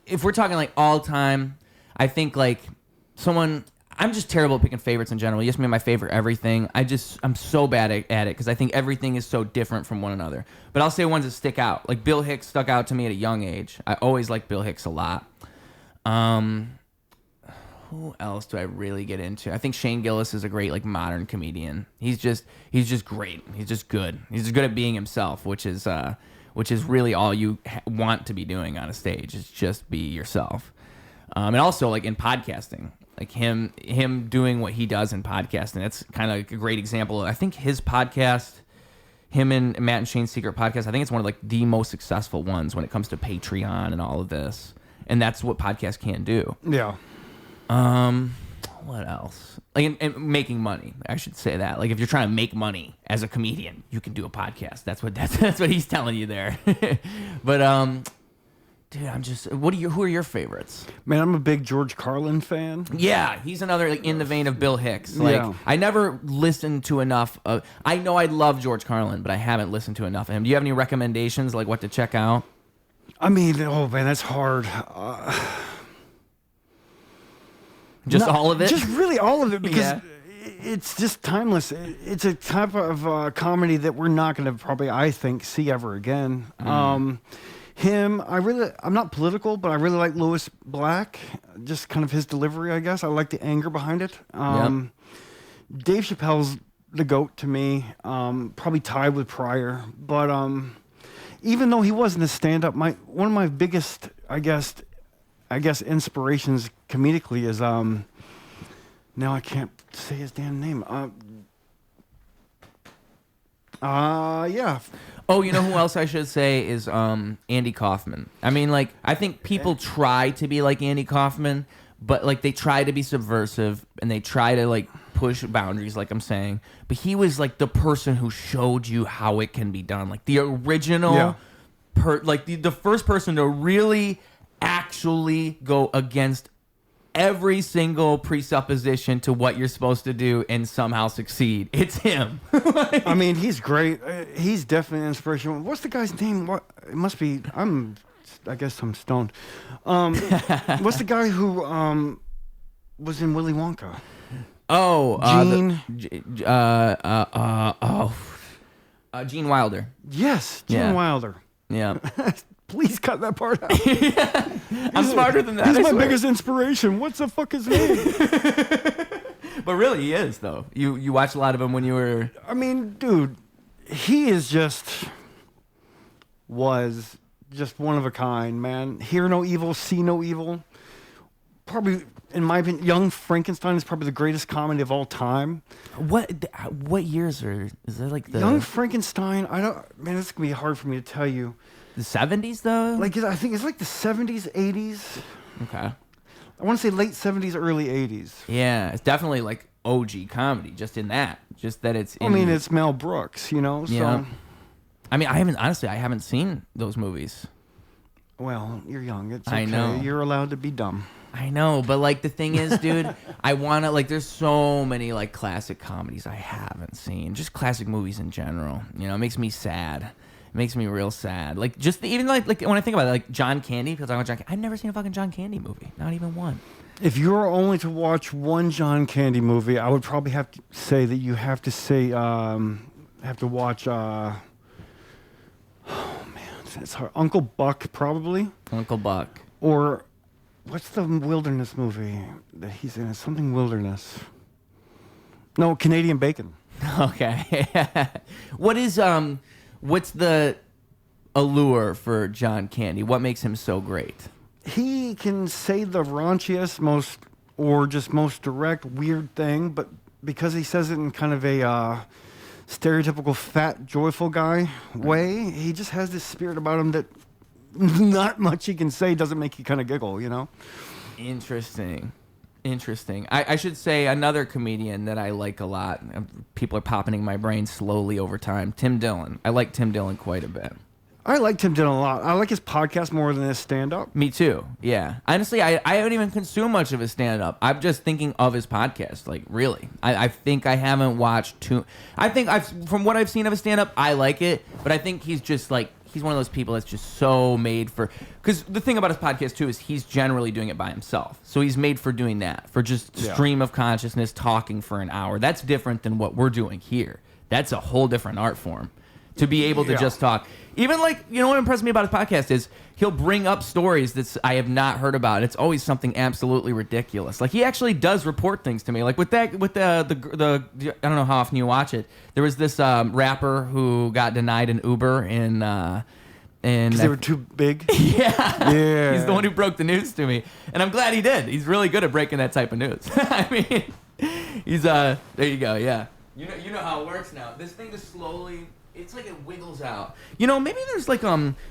if we're talking, like, all time, I think, like, I'm just terrible at picking favorites in general. You ask me my favorite everything. I'm so bad at it because I think everything is so different from one another. But I'll say ones that stick out. Like Bill Hicks stuck out to me at a young age. I always liked Bill Hicks a lot. Who else do I really get into? I think Shane Gillis is a great like modern comedian. He's just great. He's just good. He's just good at being himself, which is really all you want to be doing on a stage is just be yourself. And also like in podcasting. Like him doing what he does in podcasting. That's kind of like a great example. I think his podcast, him and Matt and Shane's Secret Podcast, I think it's one of like the most successful ones when it comes to Patreon and all of this. And that's what podcasts can do. Yeah. What else? Like and making money. I should say that. Like if you're trying to make money as a comedian, you can do a podcast. That's what he's telling you there. But dude, who are your favorites? Man, I'm a big George Carlin fan. Yeah, he's another like in the vein of Bill Hicks. Like Yeah. I never listened to enough of I know I love George Carlin, but I haven't listened to enough of him. Do you have any recommendations like what to check out? I mean, oh man, that's hard. All of it? Just really all of it because Yeah. it's just timeless. It's a type of comedy that we're not going to probably, I think, see ever again. I'm not political, but I really like Louis Black. Just kind of his delivery, I guess. I like the anger behind it. Dave Chappelle's the GOAT to me. Probably tied with Pryor. But even though he wasn't a stand-up, one of my biggest, I guess, inspirations comedically is now I can't say his damn name. Yeah. Oh, you know who else I should say is Andy Kaufman. I mean, like, I think people try to be like Andy Kaufman, but like they try to be subversive and they try to like push boundaries, like I'm saying. But he was like the person who showed you how it can be done. Like the original, Yeah. the first person to really actually go against every single presupposition to what you're supposed to do and somehow succeed. It's him. I mean, he's great. He's definitely inspirational. What's the guy's name? What? It must be. I guess I'm stoned. What's the guy who was in Willy Wonka? Oh, Gene. Gene Wilder. Yes, Gene Wilder. Yeah. Please cut that part out. I'm smarter than that. He's I my swear. biggest inspiration. What's the fuck his name? But really, he is though. You watched a lot of him when you were. I mean, dude, he is was just one of a kind, man. Hear no evil, see no evil. Probably, in my opinion, Young Frankenstein is probably the greatest comedy of all time. What years is that like the Young Frankenstein? Man, it's gonna be hard for me to tell you. The 70s though? Like, I think it's like the 70s, 80s. Okay. I want to say late 70s, early 80s. Yeah, it's definitely like OG comedy. Just in that, just that it's. I mean, it's Mel Brooks, you know. So. Yeah. I mean, I haven't seen those movies. Well, you're young. It's okay. I know. You're allowed to be dumb. I know, but like the thing is, dude, I want to like. There's so many like classic comedies I haven't seen. Just classic movies in general. You know, it makes me sad. Makes me real sad. Like just even like when I think about it, like John Candy. People talk about John. I've never seen a fucking John Candy movie. Not even one. If you were only to watch one John Candy movie, I would probably have to say that you have to watch. Oh man, it's hard. Uncle Buck probably. Uncle Buck. Or what's the wilderness movie that he's in? It's something wilderness. No, Canadian Bacon. Okay. What's the allure for John Candy? What makes him so great? He can say the raunchiest, most direct, weird thing, but because he says it in kind of a stereotypical fat, joyful guy way, he just has this spirit about him that not much he can say doesn't make you kind of giggle, you know? Interesting. I should say another comedian that I like a lot. People are popping in my brain slowly over time. Tim Dillon. I like Tim Dillon quite a bit. I like Tim Dillon a lot. I like his podcast more than his stand-up. Me too. Yeah. Honestly, I don't even consume much of his stand-up. I'm just thinking of his podcast. Like, really. I think I haven't watched from what I've seen of his stand-up, I like it. But I think he's just like, he's one of those people that's just so made for... Because the thing about his podcast, too, is he's generally doing it by himself. So he's made for doing that. For just stream of consciousness, talking for an hour. That's different than what we're doing here. That's a whole different art form. To be able to just talk. Even like, you know what impressed me about his podcast is he'll bring up stories that I have not heard about. It's always something absolutely ridiculous. Like he actually does report things to me. Like with the I don't know how often you watch it. There was this rapper who got denied an Uber in because they were too big. Yeah. He's the one who broke the news to me, and I'm glad he did. He's really good at breaking that type of news. I mean, he's there you go. Yeah. You know how it works now. This thing just slowly. It's like it wiggles out. You know, maybe there's like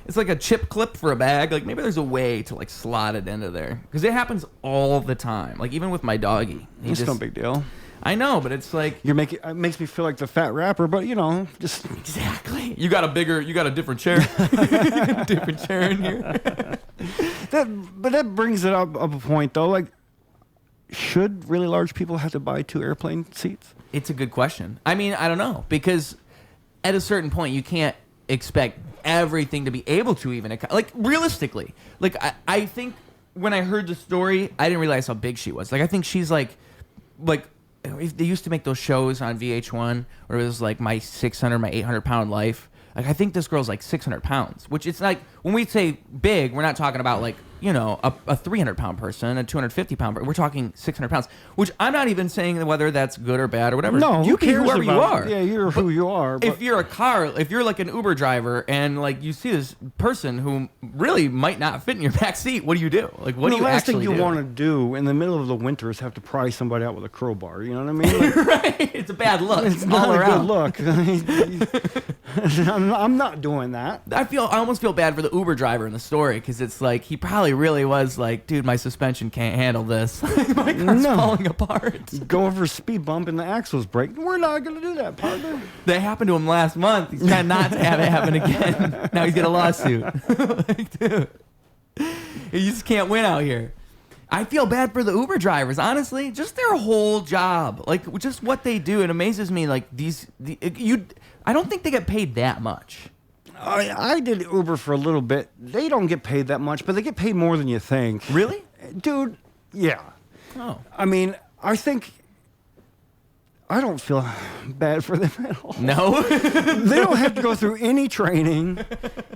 it's like a chip clip for a bag. Like maybe there's a way to like slot it into there because it happens all the time. Like even with my doggy. It's no big deal. I know, but it's like it makes me feel like the fat rapper, but you know, just exactly. You got a different chair, different chair in here. That brings it up a point though. Like, should really large people have to buy 2 airplane seats? It's a good question. I mean, I don't know because. At a certain point, you can't expect everything to be able to even... Like, realistically. Like, I think when I heard the story, I didn't realize how big she was. Like, I think she's like... They used to make those shows on VH1 where it was like my 800-pound life. Like, I think this girl's like 600 pounds, which it's like... When we say big, we're not talking about like... You know, a 300-pound person, a 250-pound person. We're talking 600 pounds, which I'm not even saying whether that's good or bad or whatever. No, you can be whoever you are. Yeah, you're who you are. If you're if you're like an Uber driver and like you see this person who really might not fit in your back seat, what do you do? Like, what do you actually do? The last thing you want to do in the middle of the winter is have to pry somebody out with a crowbar. You know what I mean? Like, right. It's a bad look. It's not all a good look. I'm not doing that. I almost feel bad for the Uber driver in the story because it's like he probably really was like, dude, my suspension can't handle this. My car's falling apart. Go over a speed bump and the axles break. We're not going to do that, partner. That happened to him last month. He's trying not to have it happen again. Now he's got a lawsuit. Like, dude. You just can't win out here. I feel bad for the Uber drivers, honestly. Just their whole job, like just what they do, it amazes me. Like I don't think they get paid that much. I did Uber for a little bit. They don't get paid that much, but they get paid more than you think. Really, dude? Yeah. Oh. I mean, I think. I don't feel bad for them at all. No? They don't have to go through any training.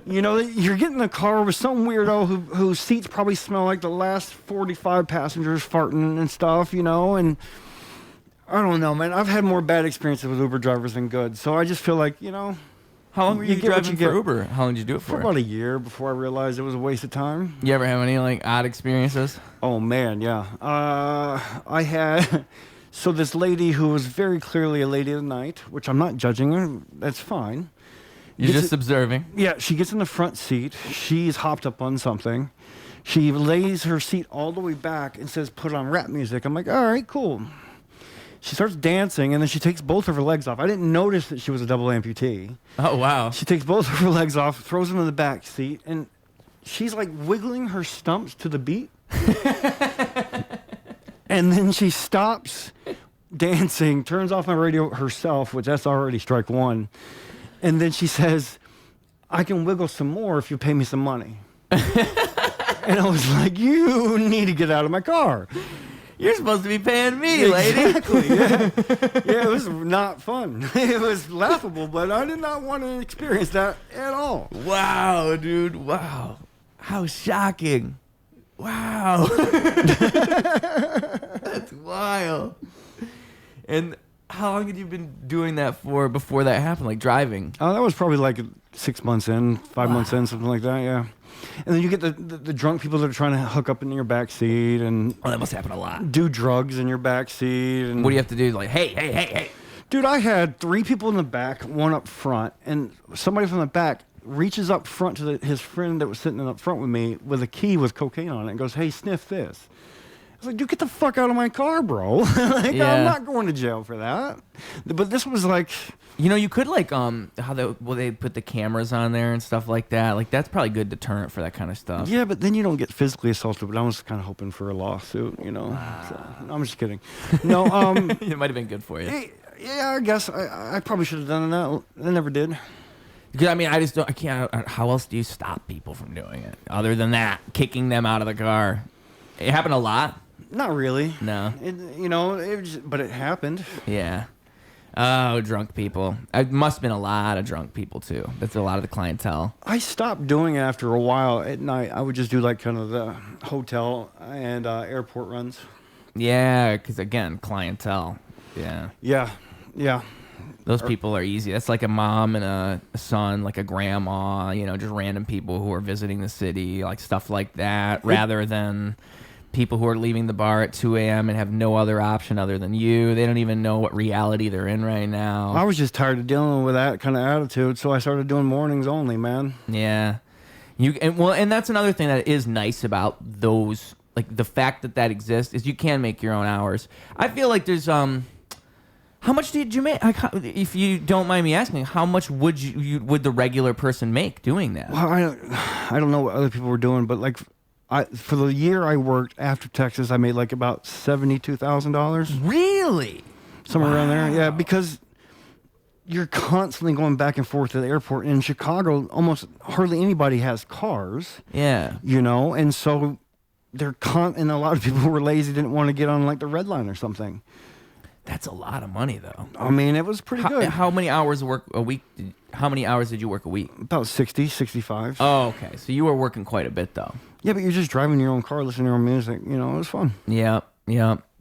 You know, you're getting in a car with some weirdo whose seats probably smell like the last 45 passengers farting and stuff, you know, and I don't know, man. I've had more bad experiences with Uber drivers than good, so I just feel like, you know. How long were you driving for Uber? How long did you do it for? For about a year before I realized it was a waste of time. You ever have any, like, odd experiences? Oh, man, yeah. I had... So this lady who was very clearly a lady of the night, which I'm not judging her, that's fine. You're just observing? Yeah, she gets in the front seat. She's hopped up on something. She lays her seat all the way back and says, put on rap music. I'm like, all right, cool. She starts dancing, and then she takes both of her legs off. I didn't notice that she was a double amputee. Oh, wow. She takes both of her legs off, throws them in the back seat, and she's like wiggling her stumps to the beat. And then she stops dancing, turns off my radio herself, which that's already strike one. And then she says, I can wiggle some more if you pay me some money. And I was like, you need to get out of my car. You're supposed to be paying me, lady. Exactly, yeah. Yeah, it was not fun. It was laughable, but I did not want to experience that at all. Wow, dude. Wow. How shocking. Wow. That's wild. And how long had you been doing that for before that happened, like driving? Oh, that was probably like 6 months in, 5 months in, something like that, yeah. And then you get the drunk people that are trying to hook up in your back seat and... Oh, that must happen a lot. Do drugs in your back seat. And what do you have to do? Like, hey. Dude, I had 3 people in the back, 1 up front, and somebody from the back reaches up front to his friend that was sitting up front with me with a key with cocaine on it and goes, hey, sniff this. I was like, dude, get the fuck out of my car, bro. Like, yeah. I'm not going to jail for that. But this was like... You know, you could like, they put the cameras on there and stuff like that. Like, that's probably good deterrent for that kind of stuff. Yeah, but then you don't get physically assaulted, but I was kind of hoping for a lawsuit, you know. So, I'm just kidding. No, it might have been good for you. Yeah, I guess I probably should have done that. I never did. Because, I mean, I can't, how else do you stop people from doing it? Other than that, kicking them out of the car. It happened a lot? Not really. No. But it happened. Yeah. Oh, drunk people. It must have been a lot of drunk people, too. That's a lot of the clientele. I stopped doing it after a while. At night, I would just do, like, kind of the hotel and airport runs. Yeah, because, again, clientele. Yeah. Yeah. Those people are easy. That's like a mom and a son, like a grandma, you know, just random people who are visiting the city, like stuff like that, rather than people who are leaving the bar at 2 a.m. and have no other option other than you. They don't even know what reality they're in right now. I was just tired of dealing with that kind of attitude, so I started doing mornings only, man. Yeah. And that's another thing that is nice about those, like the fact that exists is you can make your own hours. I feel like there's how much did you make? If you don't mind me asking, how much would would the regular person make doing that? Well, I don't know what other people were doing, but like for the year I worked after Texas, I made like about $72,000. Really? Somewhere around there, yeah. Because you're constantly going back and forth to the airport. In Chicago, almost hardly anybody has cars. Yeah. You know, and so and a lot of people were lazy, didn't want to get on like the red line or something. That's a lot of money, though. I mean, it was pretty good. How many hours work a week? How many hours did you work a week? About 60, 65. Oh, okay. So you were working quite a bit, though. Yeah, but you're just driving your own car, listening to your own music. You know, it was fun. Yeah.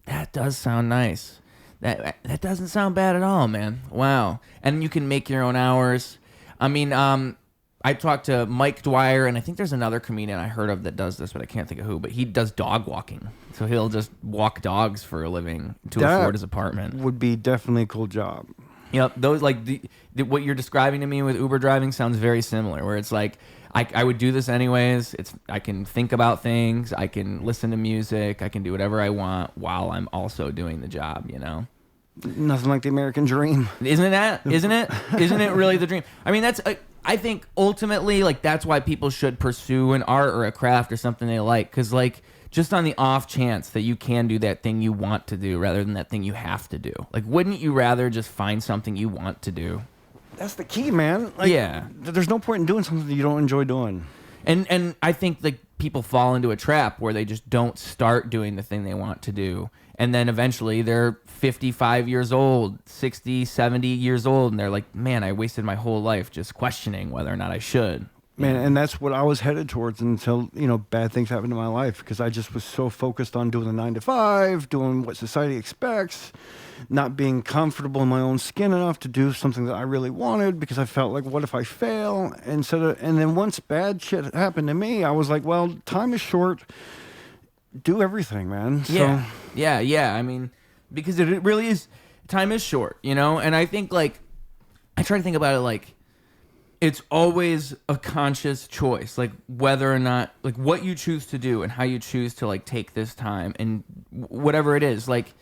That does sound nice. That doesn't sound bad at all, man. Wow. And you can make your own hours. I mean, I talked to Mike Dwyer, and I think there's another comedian I heard of that does this, but I can't think of who. But he does dog walking. So he'll just walk dogs for a living to afford his apartment. Would be definitely a cool job. Yep, those like what you're describing to me with Uber driving sounds very similar. Where it's like I would do this anyways. I can think about things, I can listen to music, I can do whatever I want while I'm also doing the job. You know, nothing like the American dream. Isn't it? Isn't it really the dream? I mean, I think ultimately, like, that's why people should pursue an art or a craft or something they like. Because, like, just on the off chance that you can do that thing you want to do rather than that thing you have to do. Like, wouldn't you rather just find something you want to do? That's the key, man. Like, yeah. There's no point in doing something that you don't enjoy doing. And I think, like, people fall into a trap where they just don't start doing the thing they want to do. And then eventually they're 55 years old, 60, 70 years old, and they're like, man, I wasted my whole life just questioning whether or not I should. Man, and that's what I was headed towards until, bad things happened in my life, because I just was so focused on doing the 9 to 5, doing what society expects, not being comfortable in my own skin enough to do something that I really wanted, because I felt like, what if I fail? And then once bad shit happened to me, I was like, well, time is short. Do everything, man. Yeah. I mean, because it really is, time is short, And I think, like, I try to think about it like, it's always a conscious choice, like whether or not, like what you choose to do and how you choose to like take this time and whatever it is, like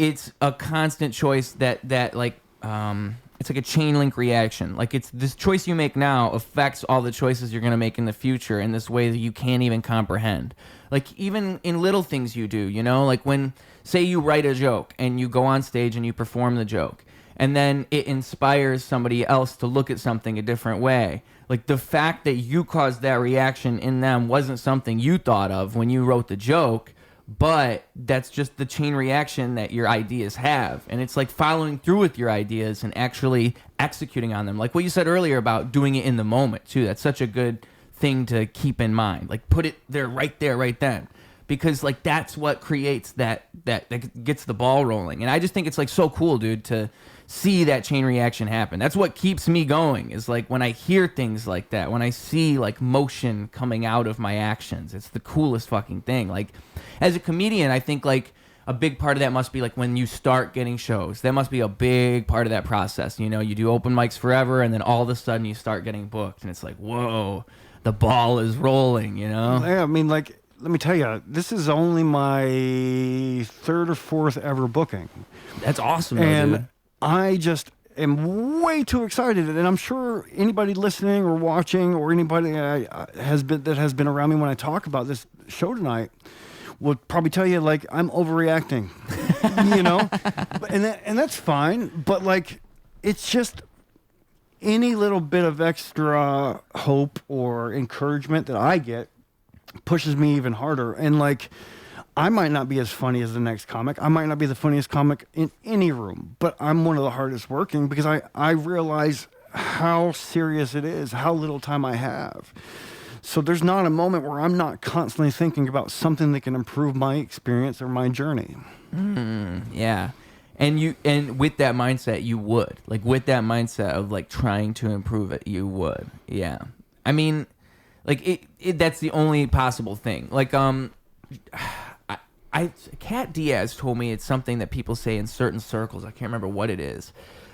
it's a constant choice that like, it's like a chain link reaction. Like it's this choice you make now affects all the choices you're going to make in the future in this way that you can't even comprehend. Like even in little things you do, like when, say you write a joke and you go on stage and you perform the joke. And then it inspires somebody else to look at something a different way. Like the fact that you caused that reaction in them wasn't something you thought of when you wrote the joke, but that's just the chain reaction that your ideas have. And it's like following through with your ideas and actually executing on them. Like what you said earlier about doing it in the moment too. That's such a good thing to keep in mind. Like put it there, right then. Because like that's what creates that gets the ball rolling. And I just think it's like so cool, dude, to see that chain reaction happen. That's what keeps me going, is like when I hear things like that, when I see like motion coming out of my actions. It's the coolest fucking thing. Like as a comedian, I think like a big part of that must be like when you start getting shows. That must be a big part of that process. You do open mics forever and then all of a sudden you start getting booked and it's like, whoa, the ball is rolling, Yeah, I mean, like, let me tell you, this is only my 3rd or 4th ever booking. That's awesome, and dude. I just am way too excited, and I'm sure anybody listening or watching or anybody that has been around me when I talk about this show tonight will probably tell you like I'm overreacting, and that's fine. But like, it's just any little bit of extra hope or encouragement that I get pushes me even harder. And like, I might not be as funny as the next comic. I might not be the funniest comic in any room, but I'm one of the hardest working because I realize how serious it is, how little time I have. So there's not a moment where I'm not constantly thinking about something that can improve my experience or my journey. Yeah. And with that mindset, you would. Like with that mindset of like trying to improve it, you would. Yeah. I mean, like that's the only possible thing. Like Kat Diaz told me it's something that people say in certain circles. I can't remember what it is,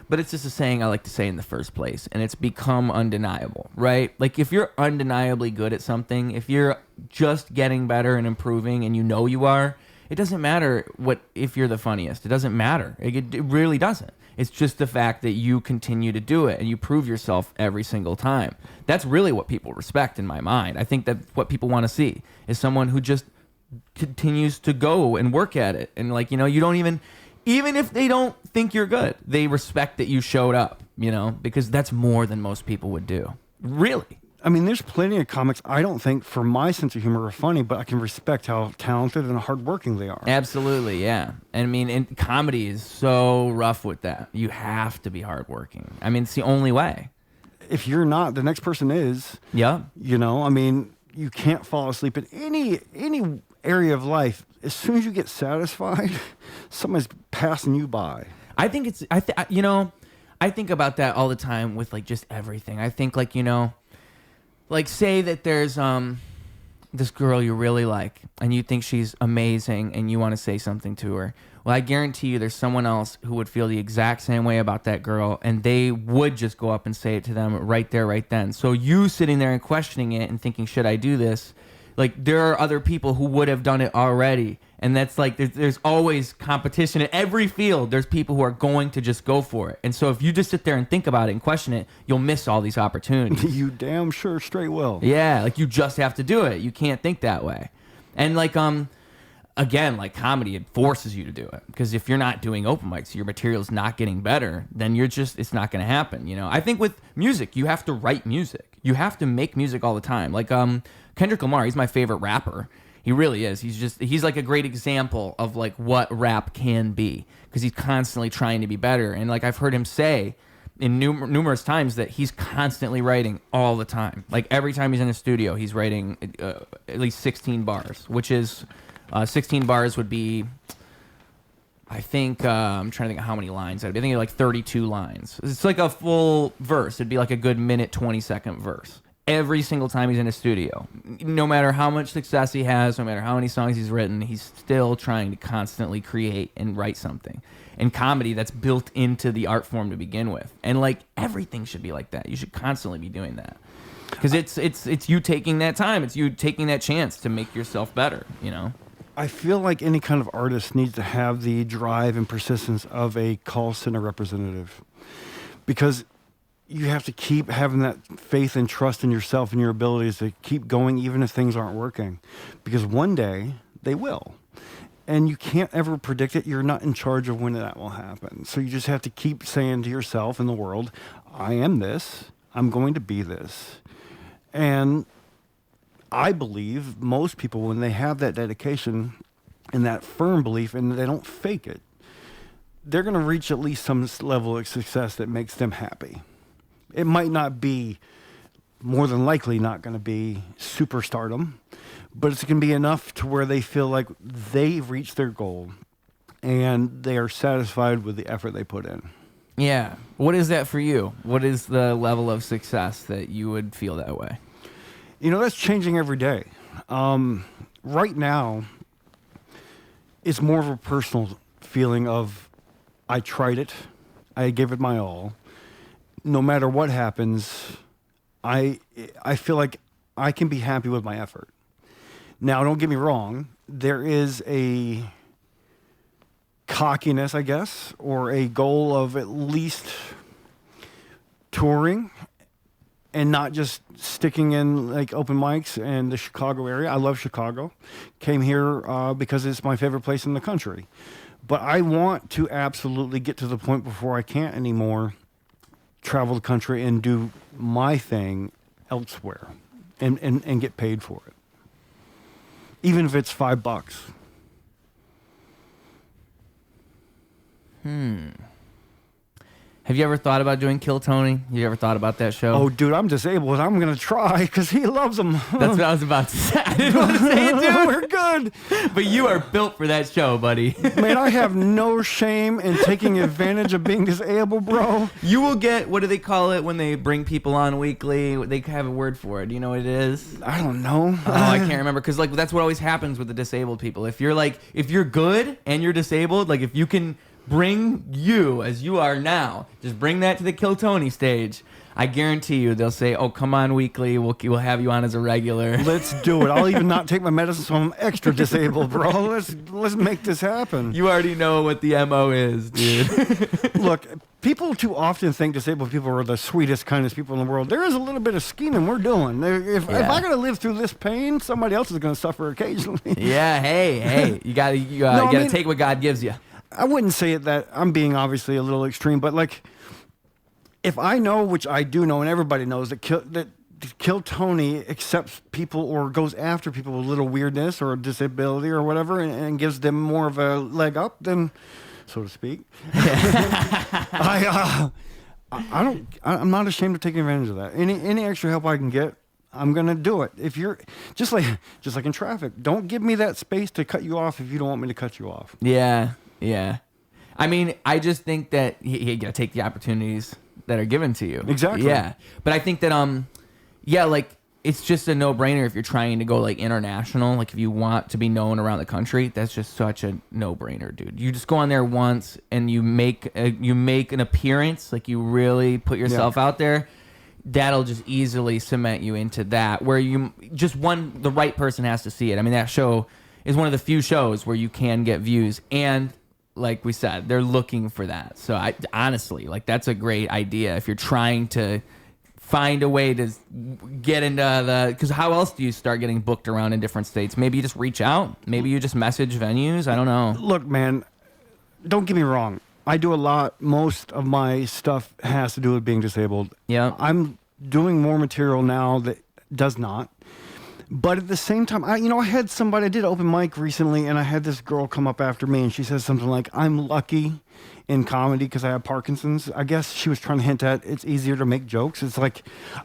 but it's just a saying I like to say in the first place, and it's become undeniable, right? Like if you're undeniably good at something, if you're just getting better and improving, and you are, it doesn't matter if you're the funniest. It doesn't matter. It really doesn't. It's just the fact that you continue to do it and you prove yourself every single time. That's really what people respect in my mind. I think that's what people want to see is someone who just continues to go and work at it. And like, you don't even if they don't think you're good, they respect that you showed up, because that's more than most people would do. Really. I mean, there's plenty of comics I don't think for my sense of humor are funny, but I can respect how talented and hardworking they are. Absolutely, yeah. And I mean, and comedy is so rough with that. You have to be hardworking. I mean, it's the only way. If you're not, the next person is. Yeah. I mean, you can't fall asleep in any area of life. As soon as you get satisfied, somebody's passing you by. I think I think about that all the time with like just everything. I think like, like say that there's this girl you really like and you think she's amazing and you want to say something to her. Well, I guarantee you there's someone else who would feel the exact same way about that girl and they would just go up and say it to them right there, right then. So you sitting there and questioning it and thinking, should I do this? Like there are other people who would have done it already And that's like, there's always competition in every field. There's people who are going to just go for it. And so if you just sit there and think about it and question it, you'll miss all these opportunities. You damn sure straight will. Yeah, like you just have to do it. You can't think that way. And like, again, like comedy, it forces you to do it. Because if you're not doing open mics, your material's not getting better, then it's not going to happen, you know? I think with music, you have to write music. You have to make music all the time. Like, Kendrick Lamar, he's my favorite rapper. He really is. He's like a great example of like what rap can be, because he's constantly trying to be better. And like I've heard him say in numerous times that he's constantly writing all the time. Like every time he's in a studio, he's writing at least 16 bars, which is 16 bars would be, I think, I'm trying to think of how many lines that'd be. I think like 32 lines. It's like a full verse. It'd be like a good minute, 20-second verse. Every single time he's in a studio, no matter how much success he has, no matter how many songs he's written, he's still trying to constantly create and write something. And comedy, that's built into the art form to begin with. And like everything should be like that. You should constantly be doing that, because it's you taking that time. It's you taking that chance to make yourself better, you know? I feel like any kind of artist needs to have the drive and persistence of a call center representative, because you have to keep having that faith and trust in yourself and your abilities to keep going even if things aren't working, because one day they will. And you can't ever predict it. You're not in charge of when that will happen. So you just have to keep saying to yourself and the world, I am this. I'm going to be this. And I believe most people, when they have that dedication and that firm belief and they don't fake it, they're going to reach at least some level of success that makes them happy. It might not be, more than likely not going to be superstardom, but it's going to be enough to where they feel like they've reached their goal and they are satisfied with the effort they put in. Yeah. What is that for you? What is the level of success that you would feel that way? You know, that's changing every day. Right now, it's more of a personal feeling of, I tried it, I gave it my all. No matter what happens, I feel like I can be happy with my effort. Now, don't get me wrong. There is a cockiness, I guess, or a goal of at least touring and not just sticking in like open mics in the Chicago area. I love Chicago. Came here because it's my favorite place in the country. But I want to absolutely get to the point before I can't anymore travel the country and do my thing elsewhere and get paid for it. Even if it's $5. Have you ever thought about doing Kill Tony? You ever thought about that show? Oh, dude, I'm disabled. I'm going to try because he loves them. That's what I was about to say. I didn't want to say it, dude. We're good. But you are built for that show, buddy. Man, I have no shame in taking advantage of being disabled, bro. You will get, what do they call it when they bring people on weekly? They have a word for it. Do you know what it is? I don't know. Oh, I can't remember, because like that's what always happens with the disabled people. If you're good and you're disabled, like if you can bring you as you are now, just bring that to the Kill Tony stage, I guarantee you they'll say, oh, come on weekly, we'll have you on as a regular. Let's do it. I'll even not take my medicine, so I'm extra disabled, bro. Let's make this happen. You already know what the MO is, dude. Look, people too often think disabled people are the sweetest, kindest people in the world. There is a little bit of scheming we're doing. If I got to live through this pain, somebody else is going to suffer occasionally. Yeah, hey, you got to take what God gives you. I wouldn't say it that I'm being obviously a little extreme, but like, if I know, which I do know, and everybody knows that Kill Tony accepts people or goes after people with a little weirdness or disability or whatever, and gives them more of a leg up, then, so to speak. I'm not ashamed of taking advantage of that. Any extra help I can get, I'm gonna do it. If you're just like in traffic, don't give me that space to cut you off if you don't want me to cut you off. Yeah. I mean, I just think that you gotta take the opportunities that are given to you. Exactly. Yeah. But I think that like it's just a no-brainer if you're trying to go like international. Like if you want to be known around the country, that's just such a no-brainer, dude. You just go on there once and you make an appearance, like you really put yourself out there. That'll just easily cement you into that, where the right person has to see it. I mean, that show, is one of the few shows where you can get views, and like we said, they're looking for that. So I honestly, like, that's a great idea if you're trying to find a way to get into because how else do you start getting booked around in different states? Maybe you just reach out. Maybe you just message venues. I don't know. Look, man, don't get me wrong. I do a lot. Most of my stuff has to do with being disabled. Yeah. I'm doing more material now that does not. But at the same time, I had somebody, I did open mic recently, and I had this girl come up after me, and she says something like, I'm lucky in comedy because I have Parkinson's. I guess she was trying to hint at it's easier to make jokes. It's like,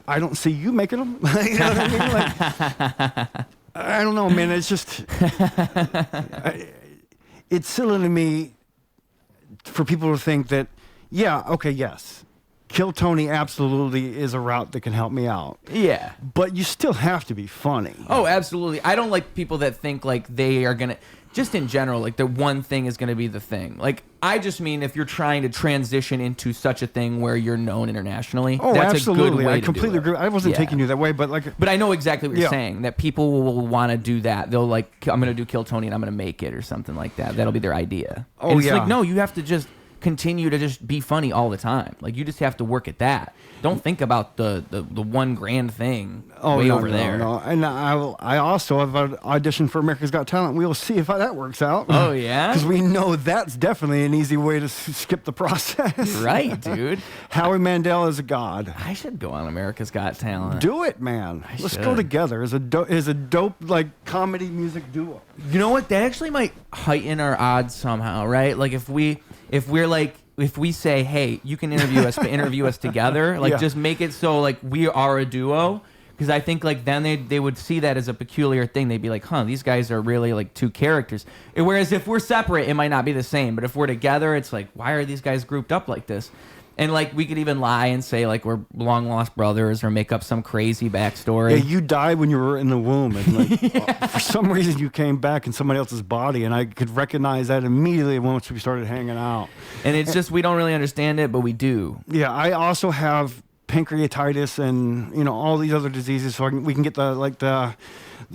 I don't see you making them. You know what I mean? Like, I don't know, man. It's just, it's silly to me for people to think that, yeah, okay, yes, Kill Tony absolutely is a route that can help me out. Yeah. But you still have to be funny. Oh, absolutely. I don't like people that think like they are going to, just in general, like the one thing is going to be the thing. Like, I just mean if you're trying to transition into such a thing where you're known internationally, oh, that's absolutely. a good way I to completely do it. agree. I wasn't taking you that way, but like... But I know exactly what you're saying, that people will want to do that. They'll like, I'm going to do Kill Tony and I'm going to make it or something like that. That'll be their idea. Oh, and it's yeah. like, no, you have to just continue to just be funny all the time. Like, you just have to work at that. Don't think about the one grand thing over there. No. And I also have an audition for America's Got Talent. We'll see if that works out. Oh, yeah? Because we know that's definitely an easy way to skip the process. Right, dude. Howie Mandel is a god. I should go on America's Got Talent. Do it, man. Let's go should. together as a dope like comedy music duo. You know what? That actually might heighten our odds somehow, right? Like if we say, hey, you can interview us, but interview us together, like just make it so like we are a duo. Because I think like then they would see that as a peculiar thing. They'd be like, huh, these guys are really like two characters. Whereas if we're separate, it might not be the same. But if we're together, it's like, why are these guys grouped up like this? And like we could even lie and say like we're long lost brothers or make up some crazy backstory. Yeah, you died when you were in the womb, and like for some reason you came back in somebody else's body, and I could recognize that immediately once we started hanging out. And it's just we don't really understand it, but we do. Yeah, I also have pancreatitis and all these other diseases, so we can get the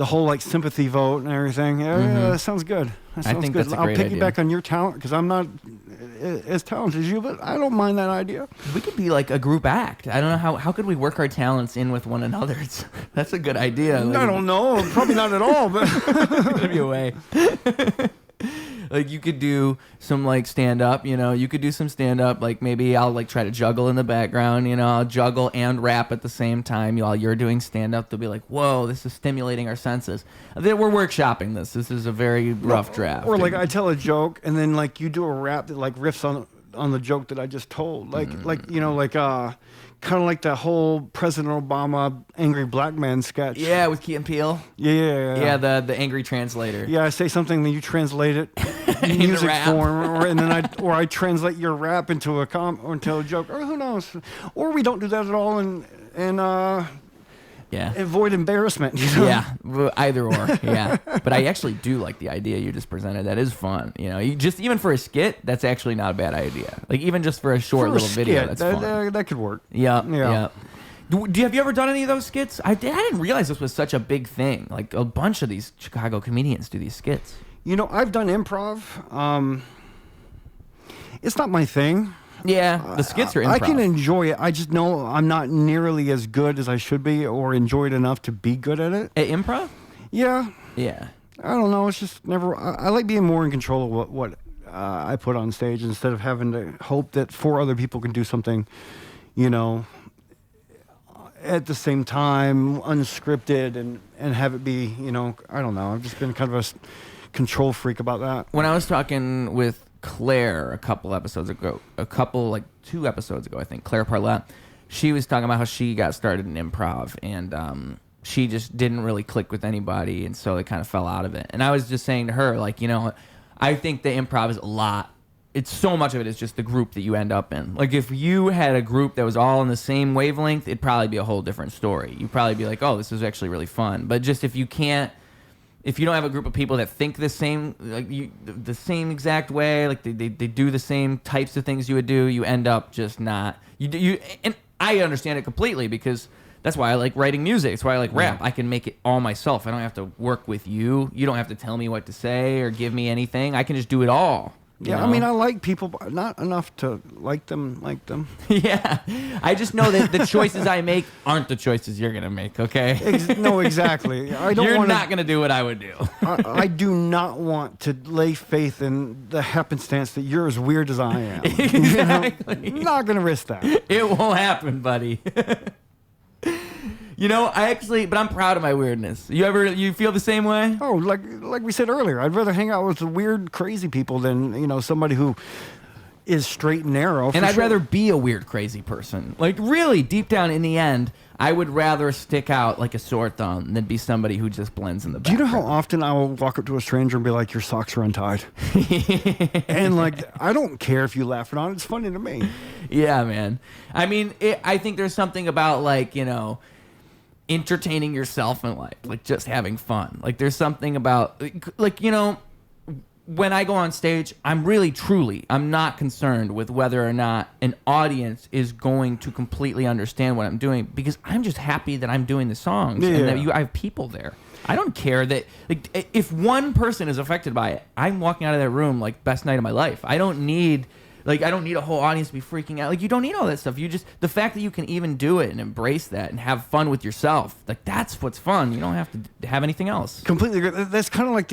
whole like sympathy vote and everything. Yeah, that sounds good. That sounds think good. that's a I'll great piggyback idea. on your talent because I'm not as talented as you, but I don't mind that idea. We could be like a group act. I don't know how could we work our talents in with one another. That's a good idea. Like, I don't know, probably not at all, but there'd be a way. Like you could do some like stand up, you could do some stand up. Like maybe I'll like try to juggle in the background, I'll juggle and rap at the same time. While you're doing stand up, they'll be like, whoa, this is stimulating our senses. We're workshopping this. This is a very rough draft. Or like I tell a joke and then like you do a rap that like riffs on the joke that I just told. Kind of like the whole President Obama angry black man sketch. Yeah, with Key and Peele. Yeah. The angry translator. Yeah, I say something, then you translate it in music form, and then I translate your rap into a joke, or who knows, or we don't do that at all, and avoid embarrassment. Yeah, either or. Yeah, but I actually do like the idea you just presented. That is fun. You just even for a skit, that's actually not a bad idea. Like even just for a short little video, that's fun. That could work. Yeah. Have you ever done any of those skits? I didn't realize this was such a big thing. Like a bunch of these Chicago comedians do these skits. I've done improv. It's not my thing. Yeah, the skits are improv. I can enjoy it. I just know I'm not nearly as good as I should be or enjoy it enough to be good at it. At improv? Yeah. Yeah. I don't know. It's just never... I like being more in control of what I put on stage instead of having to hope that 4 other people can do something, at the same time, unscripted, and have it be, I don't know. I've just been kind of a control freak about that. When I was talking with Claire a couple episodes ago, 2 episodes ago, I think, Claire Parlett, she was talking about how she got started in improv, and she just didn't really click with anybody, and so they kind of fell out of it. And I was just saying to her, like, I think the improv is a lot. It's so much of it is just the group that you end up in. Like, if you had a group that was all in the same wavelength, it'd probably be a whole different story. You'd probably be like, oh, this is actually really fun. But just if you don't have a group of people that think the same, like the same exact way, like they do the same types of things you would do, you end up just not. And I understand it completely because That's why I like writing music. That's why I like rap. I can make it all myself. I don't have to work with you. You don't have to tell me what to say or give me anything. I can just do it all. Yeah, I mean, I like people, but not enough to like them. Yeah. I just know that the choices I make aren't the choices you're going to make, okay? No, exactly. You're not going to do what I would do. I do not want to lay faith in the happenstance that you're as weird as I am. Exactly. Not going to risk that. It won't happen, buddy. But I'm proud of my weirdness. You feel the same way? Oh, like we said earlier, I'd rather hang out with the weird, crazy people than, somebody who is straight and narrow. And I'd rather be a weird, crazy person. Like, really, deep down in the end, I would rather stick out like a sore thumb than be somebody who just blends in the background. Do you know how often I will walk up to a stranger and be like, your socks are untied? And, I don't care if you laugh or not. It's funny to me. Yeah, man. I mean, I think there's something about, entertaining yourself in life, like just having fun. Like there's something about when I go on stage, I'm not concerned with whether or not an audience is going to completely understand what I'm doing, because I'm just happy that I'm doing the songs and that I have people there. I don't care that if one person is affected by it, I'm walking out of that room like best night of my life. I don't need a whole audience to be freaking out. Like, you don't need all that stuff. The fact that you can even do it and embrace that and have fun with yourself, that's what's fun. You don't have to have anything else. Completely agree. That's kind of like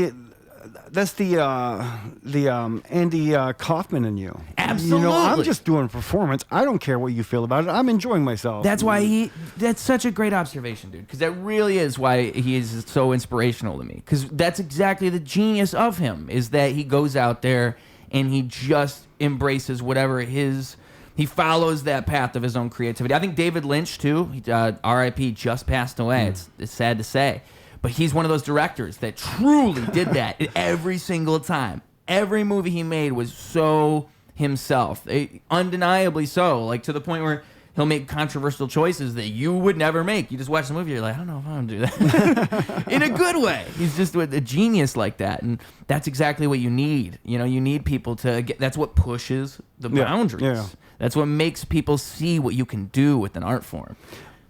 the Andy Kaufman in you. Absolutely. I'm just doing a performance. I don't care what you feel about it. I'm enjoying myself. That's why that's such a great observation, dude, because that really is why he is so inspirational to me, because that's exactly the genius of him, is that he goes out there and he just embraces whatever he follows that path of his own creativity. I think David Lynch, too, R.I.P., just passed away. It's sad to say. But he's one of those directors that truly did that every single time. Every movie he made was so himself. Undeniably so. Like, to the point where he'll make controversial choices that you would never make. You just watch the movie, you're like, I don't know if I'm going to do that. In a good way. He's just a genius like that. And that's exactly what you need. You need people to get, that's what pushes the boundaries. Yeah. That's what makes people see what you can do with an art form.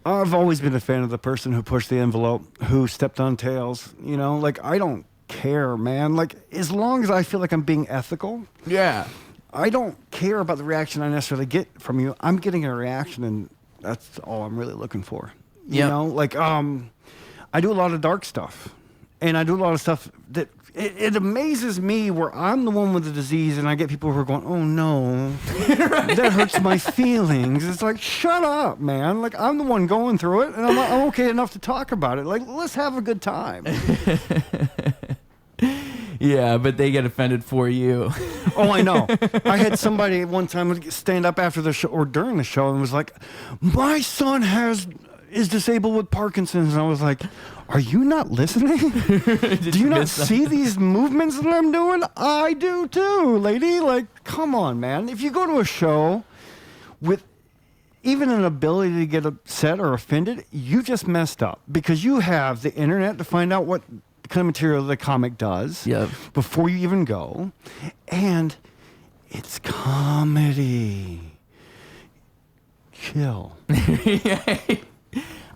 I've always been a fan of the person who pushed the envelope, who stepped on tails. I don't care, man. As long as I feel like I'm being ethical. Yeah. I don't care about the reaction I necessarily get from you. I'm getting a reaction, and that's all I'm really looking for. You know, I do a lot of dark stuff, and I do a lot of stuff that it amazes me where I'm the one with the disease, and I get people who are going, "Oh no, right. That hurts my feelings." It's like, shut up, man. I'm the one going through it, and I'm okay enough to talk about it. Let's have a good time. Yeah, but they get offended for you. Oh, I know. I had somebody one time stand up after the show or during the show and was like, "My son is disabled with Parkinson's." And I was like, "Are you not listening? Do you not see these movements that I'm doing? I do too, lady. Come on, man. If you go to a show with even an ability to get upset or offended, you just messed up, because you have the internet to find out what kind of material the comic does before you even go, and it's comedy. Chill."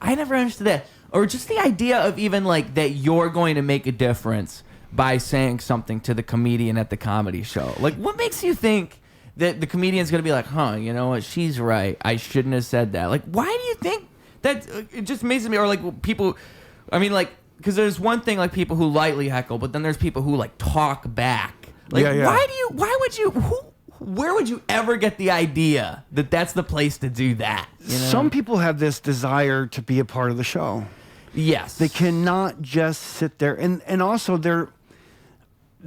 I never understood that, or just the idea of even that you're going to make a difference by saying something to the comedian at the comedy show. What makes you think that the comedian's going to be like, "Huh, you know what, she's right, I shouldn't have said that"? Why do you think that? It just amazes me. Or people, I mean, because there's one thing people who lightly heckle, but then there's people who talk back. Where would you ever get the idea that that's the place to do that? Some people have this desire to be a part of the show. Yes. They cannot just sit there, and also they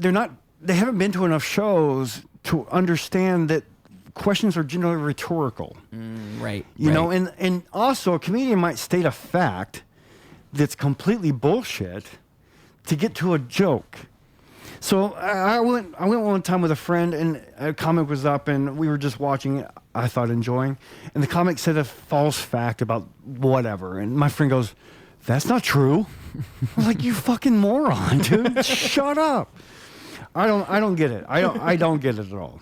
haven't been to enough shows to understand that questions are generally rhetorical. Right. You know, and also a comedian might state a fact that's completely bullshit to get to a joke. So I went one time with a friend, and a comic was up, and we were just watching, I thought enjoying, and the comic said a false fact about whatever, and my friend goes, "That's not true." I was like, "You fucking moron, dude. Shut up." I don't get it. I don't get it at all.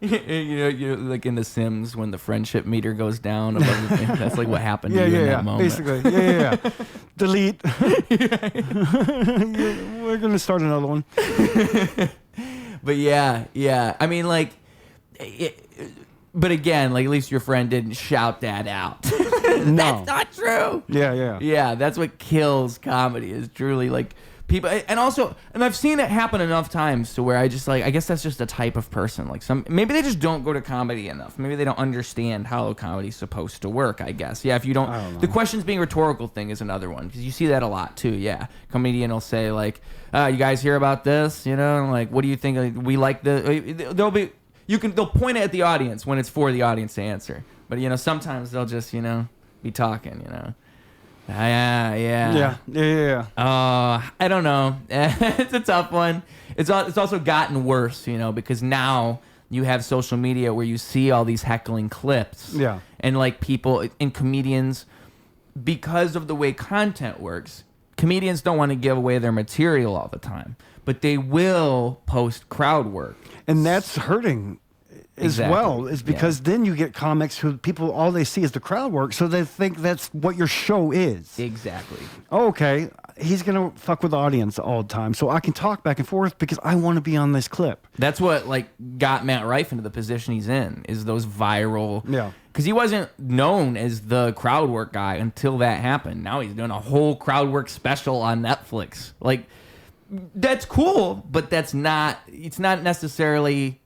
you know, like in The Sims when the friendship meter goes down above the thing. That's like what happened to you in that moment. Basically, yeah. Delete. We're gonna start another one. But yeah. I mean, like, but again, like at least your friend didn't shout that out. No, That's not true. Yeah. That's what kills comedy is truly like. People, and I've seen it happen enough times to where I just like, I guess that's just a type of person. Like maybe they just don't go to comedy enough. Maybe they don't understand how comedy's supposed to work, I guess. Yeah, if you don't, the questions being rhetorical thing is another one because you see that a lot too. Yeah. Comedian will say like, you guys hear about this, you know, and like, what do you think? Like, we like they'll point it at the audience when it's for the audience to answer. But, you know, sometimes they'll just, you know, be talking, you know. Yeah. I don't know. It's a tough one. It's also gotten worse, you know, because now you have social media where you see all these heckling clips. Yeah. And like people and comedians, because of the way content works, comedians don't want to give away their material all the time, but they will post crowd work. And that's hurting. Exactly. As well, is because then you get comics who people all they see is the crowd work, so they think that's what your show is. Exactly. Oh, okay, he's gonna fuck with the audience all the time, so I can talk back and forth because I want to be on this clip. That's what like got Matt Rife into the position he's in, is those viral. Yeah. Because he wasn't known as the crowd work guy until that happened. Now he's doing a whole crowd work special on Netflix. Like, that's cool, but it's not necessarily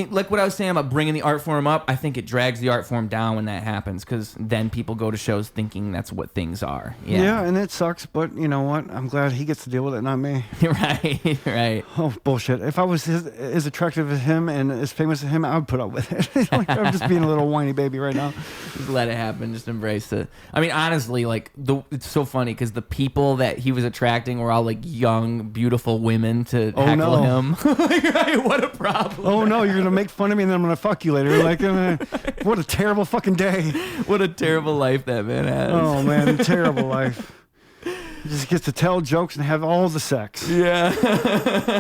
like what I was saying about bringing the art form up. I think it drags the art form down when that happens because then people go to shows thinking that's what things are. Yeah, and it sucks, but you know what? I'm glad he gets to deal with it, not me. Right. Oh, bullshit. If I was as attractive as him and as famous as him, I would put up with it. Like, I'm just being a little whiny baby right now. Just let it happen. Just embrace it. I mean, honestly, like it's so funny because the people that he was attracting were all like young, beautiful women to heckle him. Like, what a problem. Oh, no. You're going to make fun of me and then I'm going to fuck you later. Like, what a terrible fucking day. What a terrible life that man has. Oh, man. Terrible life. He just gets to tell jokes and have all the sex. Yeah.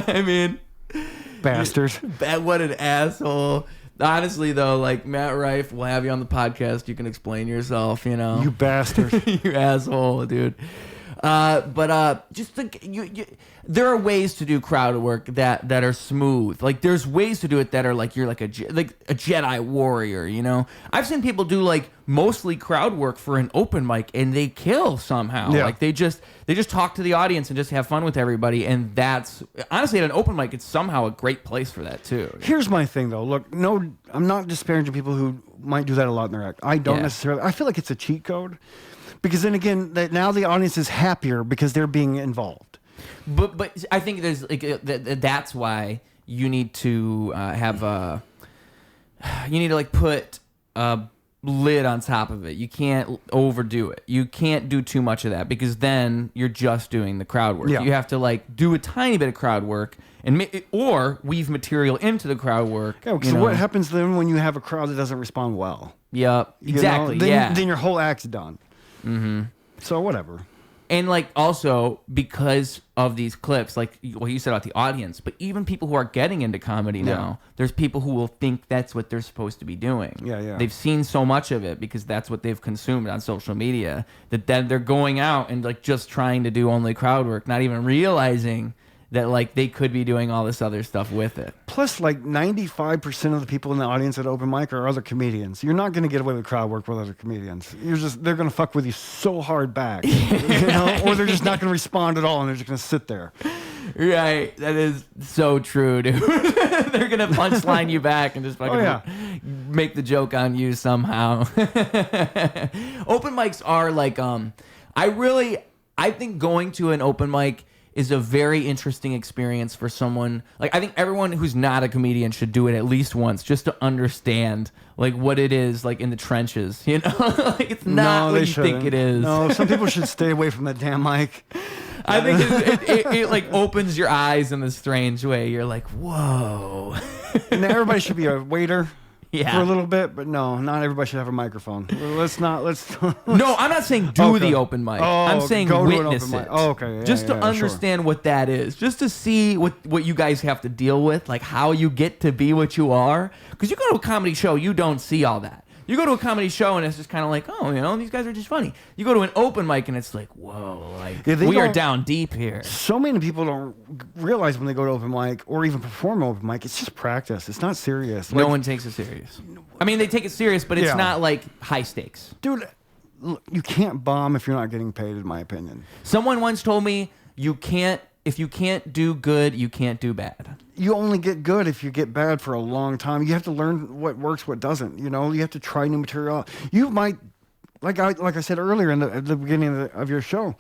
I mean. Bastard. What an asshole. Honestly, though, like, Matt Rife, we'll have you on the podcast. You can explain yourself, you know. You bastard. You asshole, dude. Just like there are ways to do crowd work that are smooth. Like there's ways to do it that are like you're like a Jedi warrior, you know. I've seen people do like mostly crowd work for an open mic and they kill somehow. Yeah. Like they just talk to the audience and just have fun with everybody, and that's honestly at an open mic it's somehow a great place for that too. Here's my thing though. Look, no, I'm not disparaging people who might do that a lot in their act. I don't necessarily. I feel like it's a cheat code. Because then again, that now the audience is happier because they're being involved. But I think there's like that's why you need to put a lid on top of it. You can't overdo it. You can't do too much of that because then you're just doing the crowd work. Yeah. You have to like do a tiny bit of crowd work or weave material into the crowd work. Yeah, because what happens then when you have a crowd that doesn't respond well? Yep, exactly. Then your whole act's done. Mm-hmm. So whatever. And like also because of these clips, like what you said about the audience, but even people who are getting into comedy now, there's people who will think that's what they're supposed to be doing. Yeah. They've seen so much of it because that's what they've consumed on social media that then they're going out and like just trying to do only crowd work, not even realizing that like they could be doing all this other stuff with it. Plus, like 95% of the people in the audience at open mic are other comedians. You're not going to get away with crowd work with other comedians. They're going to fuck with you so hard back, you know? Or they're just not going to respond at all and they're just going to sit there. Right. That is so true, dude. They're going to punchline you back and just fucking make the joke on you somehow. Open mics are like, I think going to an open mic is a very interesting experience for someone. Like, I think everyone who's not a comedian should do it at least once just to understand like what it is like in the trenches, you know? Like it's not what you think it is. No, some people should stay away from that damn mic. I think it like opens your eyes in a strange way. You're like, whoa. And everybody should be a waiter. Yeah. for a little bit, but no, not everybody should have a microphone. Let's No, I'm not saying do Okay. the open mic. Oh, I'm saying go to an witness open it. mic. Oh, okay. Yeah, just to yeah, sure. understand what that is. Just to see what you guys have to deal with, like how you get to be what you are. Because you go to a comedy show, you don't see all that. You go to a comedy show and it's just kind of like, oh, these guys are just funny. You go to an open mic and it's like, whoa, like we are down deep here. So many people don't realize when they go to open mic or even perform open mic, it's just practice. It's not serious. No one takes it serious. I mean, they take it serious, but it's not like high stakes. Dude, look, you can't bomb if you're not getting paid, in my opinion. Someone once told me if you can't do good, you can't do bad. You only get good if you get bad for a long time. You have to learn what works, what doesn't. You have to try new material. You might, like I said earlier at the beginning of your show,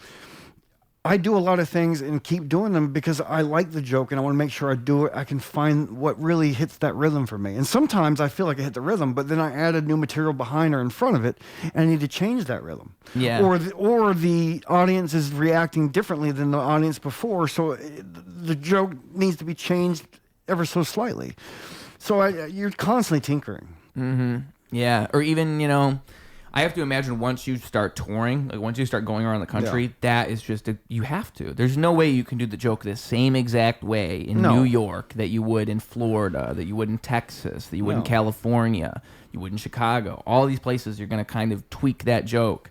I do a lot of things and keep doing them because I like the joke and I want to make sure I do it. I can find what really hits that rhythm for me. And sometimes I feel like I hit the rhythm, but then I added new material behind or in front of it, and I need to change that rhythm. Yeah. Or the audience is reacting differently than the audience before, so the joke needs to be changed ever so slightly. So you're constantly tinkering. Mm-hmm. Yeah. Or even, I have to imagine once you start touring, like once you start going around the country, that is just you have to. There's no way you can do the joke the same exact way in New York that you would in Florida, that you would in Texas, that you would in California, you would in Chicago. All these places, you're going to kind of tweak that joke.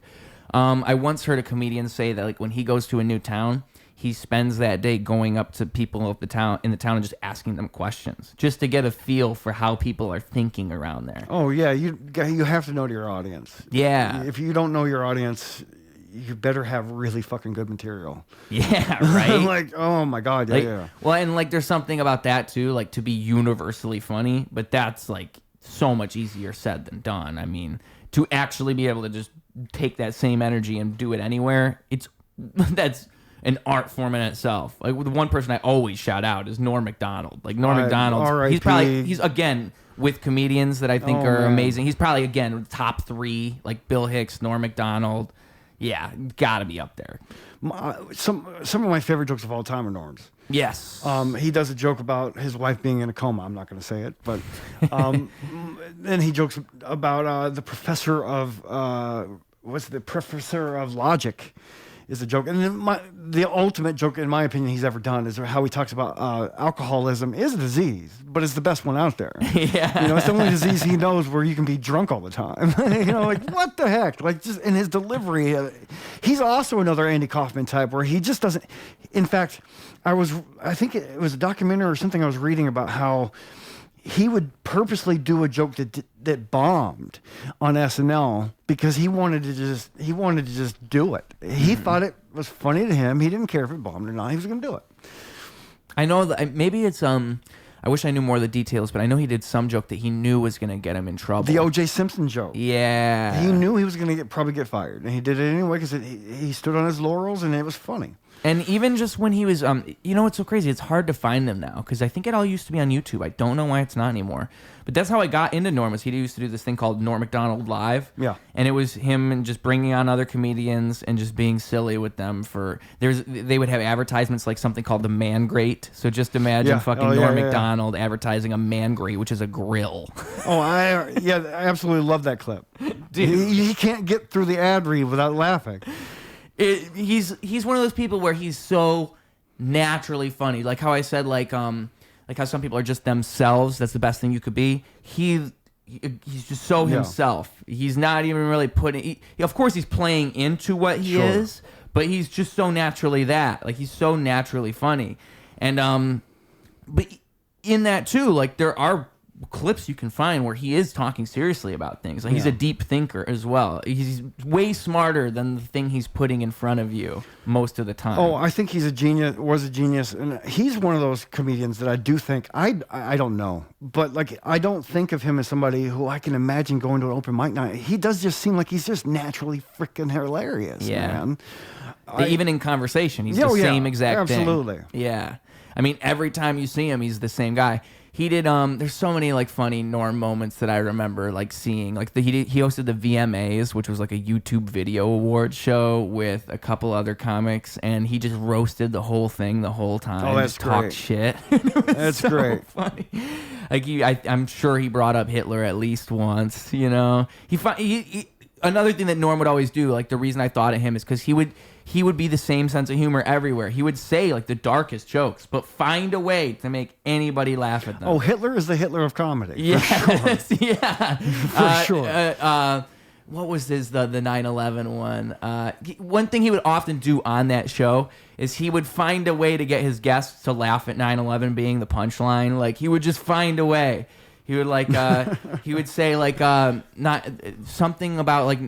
I once heard a comedian say that like when he goes to a new town, he spends that day going up to people in the town and just asking them questions, just to get a feel for how people are thinking around there. Oh yeah, you have to know your audience. Yeah. If you don't know your audience, you better have really fucking good material. Yeah, right. Like, oh my god, yeah. Well, and like there's something about that too, like to be universally funny, but that's like so much easier said than done. I mean, to actually be able to just take that same energy and do it anywhere, that's an art form in itself. Like the one person I always shout out is Norm Macdonald. Like Norm Macdonald, he's again with comedians that I think are amazing. He's probably again top 3, like Bill Hicks, Norm Macdonald. Yeah, gotta be up there. Some of my favorite jokes of all time are Norm's. Yes. He does a joke about his wife being in a coma. I'm not going to say it, but then he jokes about the professor of logic. Is a joke, and then the ultimate joke, in my opinion, he's ever done is how he talks about alcoholism is a disease, but it's the best one out there. Yeah, it's the only disease he knows where you can be drunk all the time. Like what the heck? Like just in his delivery, he's also another Andy Kaufman type where he just doesn't. In fact, I think it was a documentary or something I was reading about how he would purposely do a joke that bombed on SNL because he wanted to just do it. He thought it was funny to him. He didn't care if it bombed or not. He was going to do it. I know that maybe it's I wish I knew more of the details, but I know he did some joke that he knew was going to get him in trouble. The O.J. Simpson joke. Yeah, he knew he was going to probably get fired, and he did it anyway because he stood on his laurels, and it was funny. And even just when he was, it's so crazy. It's hard to find them now because I think it all used to be on YouTube. I don't know why it's not anymore. But that's how I got into Norm. He used to do this thing called Norm Macdonald Live. Yeah. And it was him and just bringing on other comedians and just being silly with them. They would have advertisements like something called the Man Grate. So just imagine Norm Macdonald advertising a Man Grate, which is a grill. Oh, I absolutely love that clip. Dude. He can't get through the ad read without laughing. He's one of those people where he's so naturally funny. Like how I said, like how some people are just themselves. That's the best thing you could be. He's just so himself. He's not even really putting. Of course, he's playing into what he is, but he's just so naturally that. Like he's so naturally funny, and but in that too, like there are clips you can find where he is talking seriously about things. Like he's a deep thinker as well. He's way smarter than the thing he's putting in front of you most of the time. Oh, I think he's a genius, and he's one of those comedians that I do think, I don't know, but like I don't think of him as somebody who I can imagine going to an open mic night. He does just seem like he's just naturally freaking hilarious, man. Even in conversation, he's the same exact thing. Absolutely. Yeah. I mean, every time you see him, he's the same guy. He did there's so many like funny Norm moments that I remember like seeing. Like he hosted the VMAs, which was like a YouTube video award show with a couple other comics, and he just roasted the whole thing the whole time. Oh, that's just talked great. shit. That's so great. Funny. Like I'm sure he brought up Hitler at least once, you know. He another thing that Norm would always do, like the reason I thought of him is because he would be the same sense of humor everywhere. He would say like the darkest jokes, but find a way to make anybody laugh at them. Oh, Hitler is the Hitler of comedy. Yes, yeah, For sure. What was the 9/11 one? One thing he would often do on that show is he would find a way to get his guests to laugh at 9/11 being the punchline. Like he would just find a way. He would like he would say like not something about like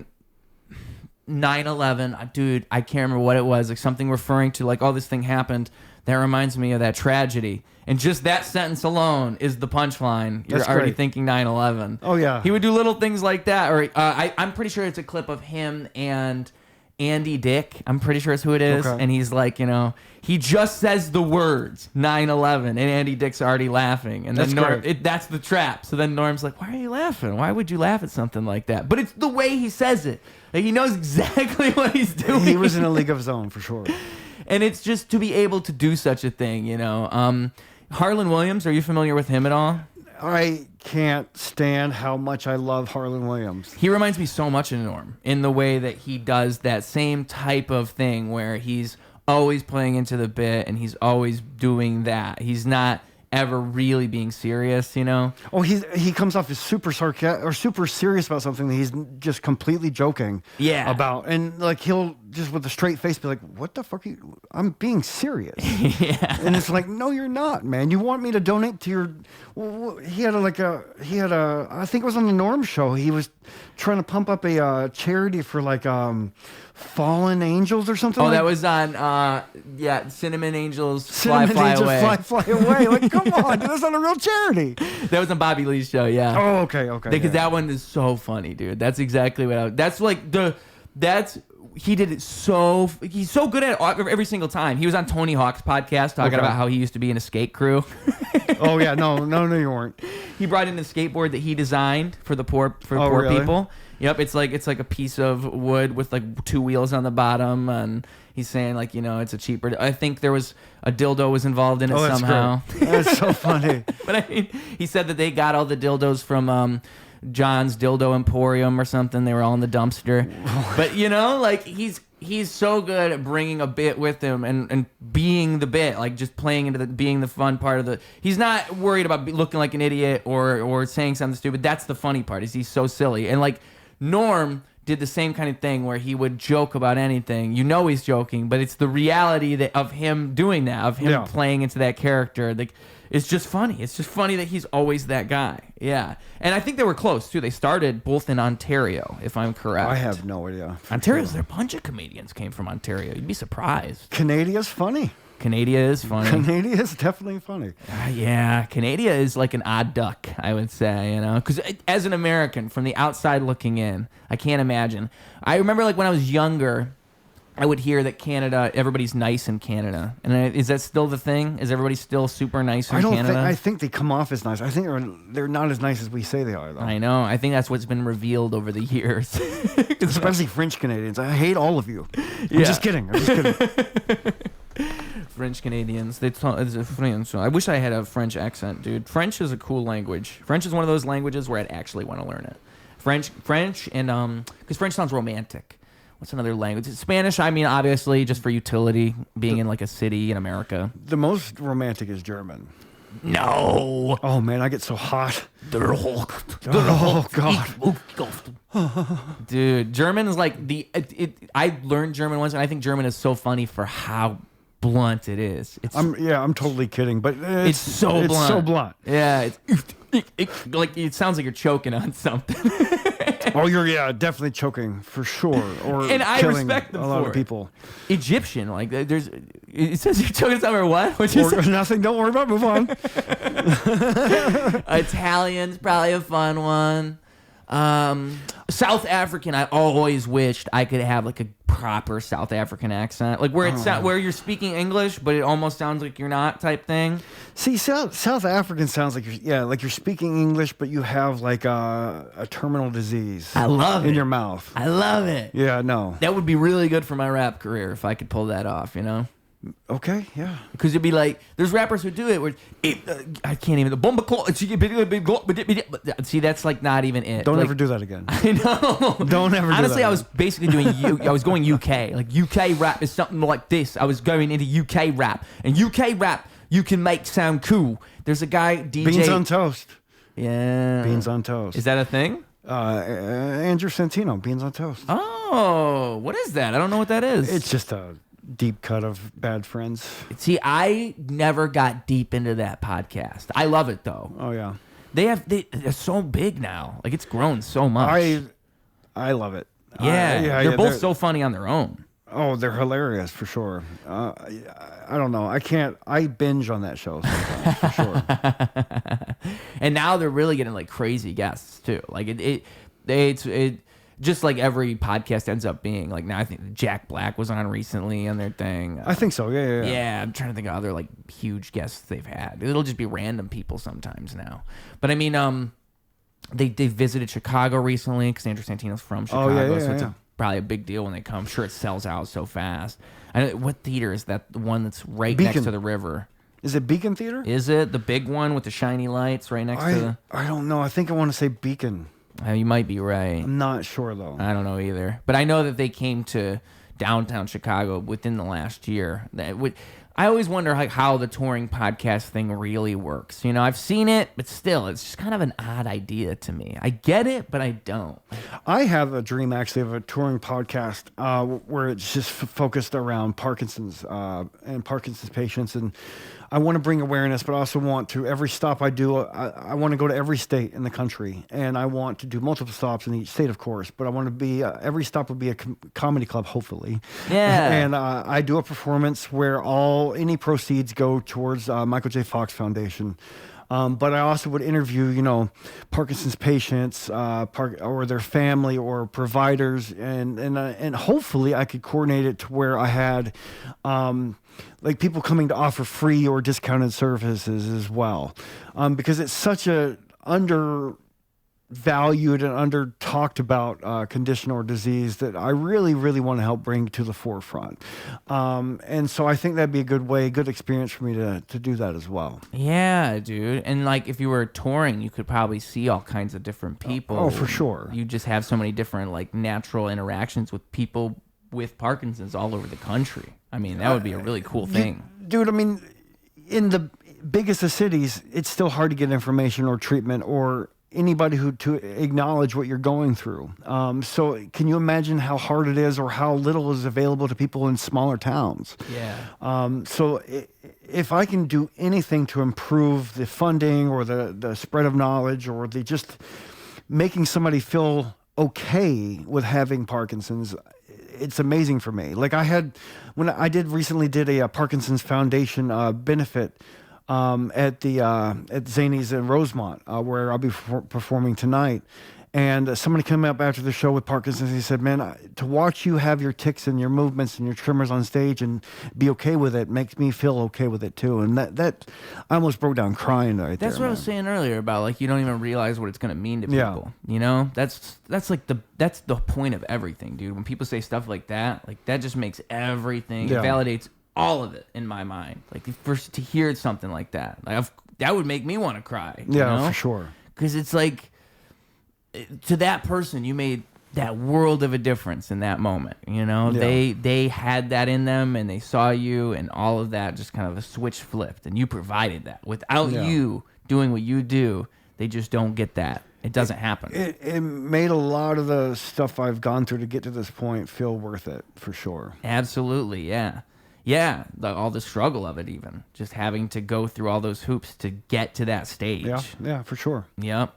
9/11, dude, I can't remember what it was, like something referring to like, oh, this thing happened. That reminds me of that tragedy. And just that sentence alone is the punchline. You're That's already great. thinking 9/11. Oh, yeah. He would do little things like that. Or I'm pretty sure it's a clip of him and Andy Dick. I'm pretty sure it's who it is. Okay. And he's like, you know, he just says the words 9/11 and Andy Dick's already laughing. And then That's great. that's the trap. So then Norm's like, why are you laughing? Why would you laugh at something like that? But it's the way he says it. Like he knows exactly what he's doing. He was in a league of his own for sure. And it's just to be able to do such a thing, you know. Harland Williams, are you familiar with him at all? I can't stand how much I love Harland Williams. He reminds me so much of Norm in the way that he does that same type of thing where he's always playing into the bit and he's always doing that. He's not ever really being serious, you know? Oh, he comes off as super sarcastic or super serious about something that he's just completely joking Yeah. about. And like he'll just with a straight face be like, what the fuck are you? I'm being serious. Yeah. And it's like, no, you're not, man. You want me to donate to your... Well, he had a I think it was on the Norm show. He was trying to pump up a charity for like fallen angels or something. Oh, like that was on, Cinnamon Angels Cinnamon Fly Angels Away. Fly Away. Like, come on, dude, that's not a real charity. That was on Bobby Lee's show, yeah. Oh, okay. Because that one is so funny, dude. That's exactly what he did it so... He's so good at it every single time. He was on Tony Hawk's podcast talking about how he used to be in a skate crew. Oh, yeah. No, you weren't. He brought in a skateboard that he designed for the poor really? people. Yep, it's like a piece of wood with like two wheels on the bottom, and he's saying like, you know, it's a cheaper... I think there was a dildo was involved in it That's somehow. great. That's so funny. But I mean, he said that they got all the dildos from John's Dildo Emporium or something. They were all in the dumpster. But you know, like he's so good at bringing a bit with him and being the bit, like just playing into being the fun part of the. He's not worried about looking like an idiot or saying something stupid. That's the funny part. Is he's so silly. And like Norm did the same kind of thing where he would joke about anything. You know he's joking, but it's the reality of him doing that, of him playing into that character. Like, it's just funny. It's just funny that he's always that guy. Yeah. And I think they were close, too. They started both in Ontario, if I'm correct. I have no idea. Ontario's, a bunch of comedians came from Ontario. You'd be surprised. Canadia's funny. Canada is funny. Canada is definitely funny. Yeah, Canada is like an odd duck, I would say, you know, because as an American, from the outside looking in, I can't imagine. I remember like when I was younger, I would hear that Canada, everybody's nice in Canada. And is that still the thing? Is everybody still super nice in Canada? I think they come off as nice. I think they're not as nice as we say they are, though. I know. I think that's what's been revealed over the years. Especially French Canadians. I hate all of you. I'm just kidding. French Canadians. It's French. I wish I had a French accent, dude. French is a cool language. French is one of those languages where I'd actually want to learn it. French, and because French sounds romantic. What's another language? Spanish, I mean, obviously, just for utility, being in like a city in America. The most romantic is German. No. Oh, man, I get so hot. Oh, God. Dude, German is like I learned German once, and I think German is so funny for how blunt it is. I'm totally kidding, but it's so blunt. So blunt. Yeah, like it sounds like you're choking on something. Oh, you're definitely choking for sure, or and I killing respect them a lot for of people. Egyptian, like there's, it says you're choking something or what? What'd you say? Nothing. Don't worry about it. Move on. Italian's probably a fun one. South African. I always wished I could have like a proper South African accent, like where it's where you're speaking English, but it almost sounds like you're not, type thing. See, South African sounds like like you're speaking English, but you have like a terminal disease. I love in it. your mouth. I love it. Yeah, no. That would be really good for my rap career if I could pull that off, you know? Okay, yeah. Because it'd be like, there's rappers who do it where, I can't even, see, that's like not even it. Don't like, ever do that again. I know. Don't ever do that. Honestly, I was basically doing, I was going UK. Like UK rap is something like this. I was going into UK rap. And UK rap, you can make sound cool. There's a guy, DJ. Beans on toast. Yeah. Beans on toast. Is that a thing? Andrew Santino, Beans on toast. Oh, what is that? I don't know what that is. It's just a deep cut of Bad Friends. See, I never got deep into that podcast. I love it though. Oh yeah, they're so big now. Like it's grown so much. I love it. They're both so funny on their own. Oh, they're hilarious for sure. I don't know. I binge on that show sometimes for sure. And now they're really getting like crazy guests too. Like it just like every podcast ends up being. Like now I think Jack Black was on recently on their thing. I think so. Yeah. Yeah, I'm trying to think of other like huge guests they've had. It'll just be random people sometimes now. But I mean, they visited Chicago recently because Andrew Santino's from Chicago, so it's probably a big deal when they come. I'm sure it sells out so fast. What theater is that? The one that's right Beacon. next to the river. Is it Beacon Theater? Is it the big one with the shiny lights right next to the? I don't know. I think I want to say Beacon. You might be right. I'm not sure though. I don't know either. But I know that they came to downtown Chicago within the last year. I always wonder how the touring podcast thing really works. You know, I've seen it, but still, it's just kind of an odd idea to me. I get it, but I don't. I have a dream actually of a touring podcast where it's just focused around Parkinson's and Parkinson's patients, and I want to bring awareness, but I also want to, every stop I do, I want to go to every state in the country, and I want to do multiple stops in each state, of course, but I want to be, every stop will be a comedy club, hopefully. Yeah. And I do a performance where any proceeds go towards Michael J. Fox Foundation. But I also would interview, Parkinson's patients, or their family, or providers, and hopefully I could coordinate it to where I had, like people coming to offer free or discounted services as well, because it's such a undervalued and under talked about condition or disease that I really, really want to help bring to the forefront. And so I think that'd be a good experience for me to do that as well. Yeah, dude. And like if you were touring, you could probably see all kinds of different people. Oh, for sure. You just have so many different like natural interactions with people with Parkinson's all over the country. I mean, that would be a really cool thing. Dude, I mean, in the biggest of cities, it's still hard to get information or treatment or anybody to acknowledge what you're going through. So can you imagine how hard it is or how little is available to people in smaller towns? Yeah. So if I can do anything to improve the funding or the spread of knowledge or the just making somebody feel okay with having Parkinson's, it's amazing for me. Like when I recently did a Parkinson's Foundation benefit at Zanies in Rosemont, where I'll be performing tonight. And somebody came up after the show with Parkinson's. He said, "Man, to watch you have your tics and your movements and your tremors on stage and be okay with it makes me feel okay with it too." And that I almost broke down crying right there. That's what I was saying earlier about like you don't even realize what it's gonna mean to people. You know, that's like that's the point of everything, dude. When people say stuff like that just makes everything it validates all of it in my mind. Like first to hear something like that, that would make me want to cry. Yeah, you know? for sure. Because it's like, to that person, you made that world of a difference in that moment. You know, they had that in them, and they saw you, and all of that just kind of a switch flipped, and you provided that. Without you doing what you do, they just don't get that. It doesn't happen. It made a lot of the stuff I've gone through to get to this point feel worth it, for sure. Absolutely, yeah. Yeah, all the struggle of it, even just having to go through all those hoops to get to that stage. Yeah, for sure. Yep.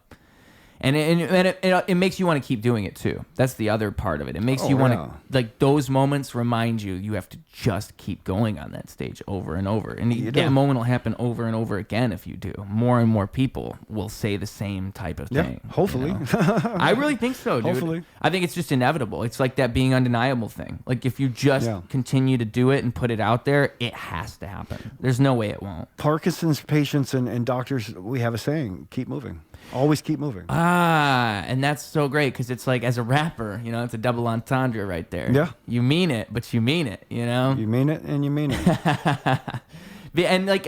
And it makes you want to keep doing it too. That's the other part of it. It makes you want to, like, those moments remind you have to just keep going on that stage over and over. And that moment will happen over and over again if you do. More and more people will say the same type of thing. Hopefully. You know? I really think so, dude. Hopefully. I think it's just inevitable. It's like that being undeniable thing. Like, if you just continue to do it and put it out there, it has to happen. There's no way it won't. Parkinson's patients and doctors, we have a saying, keep moving. Always keep moving. And that's so great because it's like, as a rapper, you know, it's a double entendre right there. Yeah. You mean it, but you mean it, you know? You mean it and you mean it. And like,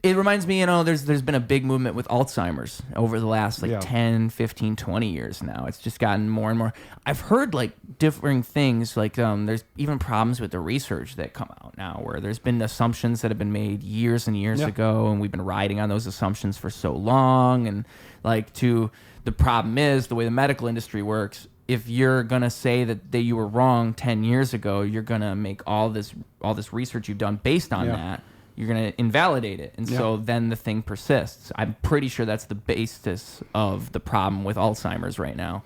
it reminds me, you know, there's been a big movement with Alzheimer's over the last 10, 15, 20 years now. It's just gotten more and more. I've heard like differing things, like there's even problems with the research that come out now where there's been assumptions that have been made years and years ago, and we've been riding on those assumptions for so long. And like, the problem is the way the medical industry works. If you're going to say that you were wrong 10 years ago, you're going to make all this research you've done based on that. You're going to invalidate it. And so then the thing persists. I'm pretty sure that's the basis of the problem with Alzheimer's right now.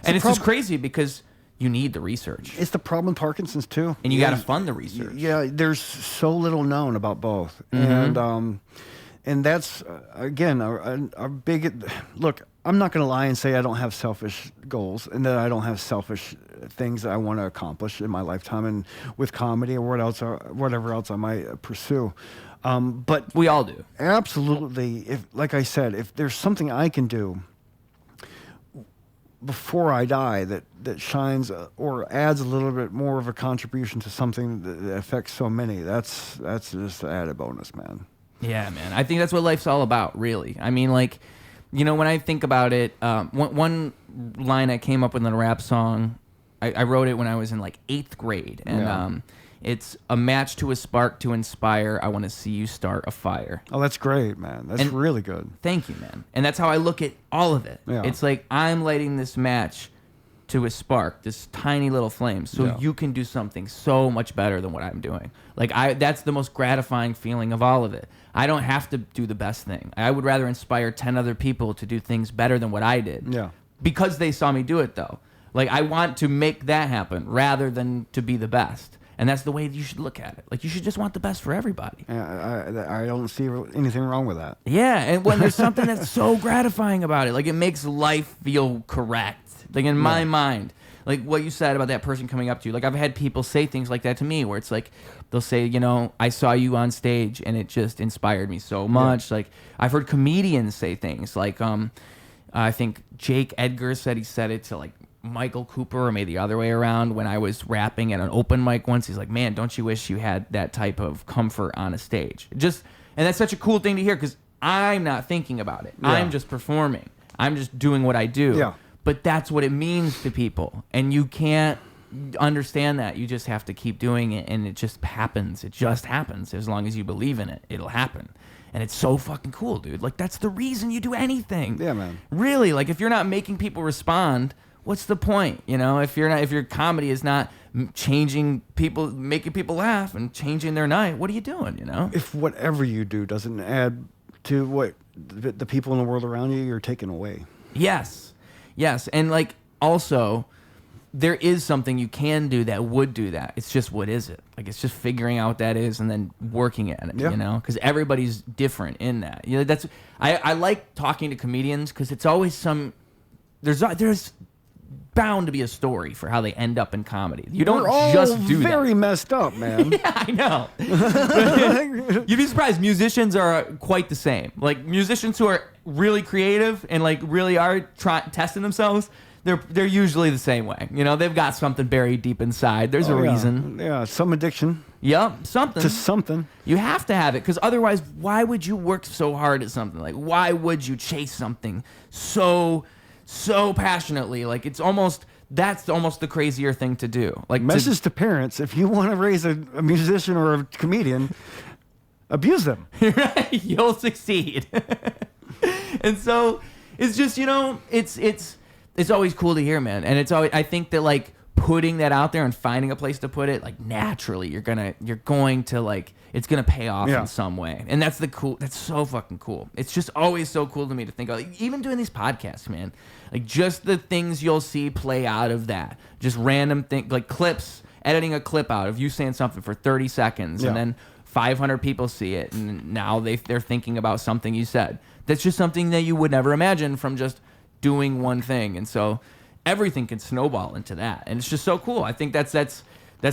And it's just crazy because you need the research. It's the problem with Parkinson's too. And you got to fund the research. Yeah, there's so little known about both. And that's, again, our big... Look, I'm not going to lie and say I don't have selfish goals and that I don't have selfish things that I want to accomplish in my lifetime and with comedy or whatever else I might pursue. But we all do. Absolutely. If, like I said, if there's something I can do before I die that shines or adds a little bit more of a contribution to something that affects so many, that's just an added bonus, man. Yeah, man. I think that's what life's all about, really. I mean, like, you know, when I think about it, one line I came up with in a rap song, I wrote it when I was in like 8th grade, and it's a match to a spark to inspire. I want to see you start a fire. Oh, that's great, man. That's really good. Thank you, man. And that's how I look at all of it. Yeah. It's like I'm lighting this match to a spark, this tiny little flame, so you can do something so much better than what I'm doing. Like, that's the most gratifying feeling of all of it. I don't have to do the best thing. I would rather inspire 10 other people to do things better than what I did. Yeah. Because they saw me do it, though. Like, I want to make that happen rather than to be the best. And that's the way you should look at it. Like, you should just want the best for everybody. Yeah, I don't see anything wrong with that. Yeah, and when there's something that's so gratifying about it, like, it makes life feel correct. Like, in my mind, like what you said about that person coming up to you. Like, I've had people say things like that to me where it's like, they'll say, you know, I saw you on stage and it just inspired me so much. Like, I've heard comedians say things like, I think Jake Edgar said it to like Michael Cooper, or maybe the other way around, when I was rapping at an open mic once. He's like, man, don't you wish you had that type of comfort on a stage? And that's such a cool thing to hear, because I'm not thinking about it. Yeah. I'm just performing. I'm just doing what I do. Yeah. But that's what it means to people. And you can't understand that. You just have to keep doing it, and it just happens. It just happens. As long as you believe in it, it'll happen. And it's so fucking cool, dude. Like, that's the reason you do anything. Yeah, man. Really, like, if you're not making people respond, what's the point? You know, if your comedy is not changing people, making people laugh and changing their night, what are you doing, you know? If whatever you do doesn't add to what the people in the world around you, you're taking away. Yes. Yes, and like, also, there is something you can do that would do that. It's just, what is it? Like, it's just figuring out what that is and then working at it, you know? Because everybody's different in that. You know, that's I like talking to comedians, because it's always there's bound to be a story for how they end up in comedy. You don't just do that. Very messed up, man. Yeah, I know. You'd be surprised. Musicians are quite the same. Like, musicians who are really creative and like really are testing themselves, they're usually the same way. You know, they've got something buried deep inside. There's a reason. Yeah, some addiction. Yep, something. To something. You have to have it, because otherwise, why would you work so hard at something? Like, why would you chase something so passionately? Like, that's almost the crazier thing to do. Like, message to parents: if you want to raise a musician or a comedian, abuse them. Right? You'll succeed. And so it's just, you know, it's always cool to hear, man. And it's always, I think that, like, putting that out there and finding a place to put it, like naturally you're going to like, it's gonna pay off in some way. And that's so fucking cool. It's just always so cool to me to think of, like, even doing these podcasts, man, like just the things you'll see play out of that, just random things, like clips, editing a clip out of you saying something for 30 seconds and then 500 people see it, and now they're thinking about something you said. That's just something that you would never imagine from just doing one thing. And so everything can snowball into that, and it's just so cool. I think that's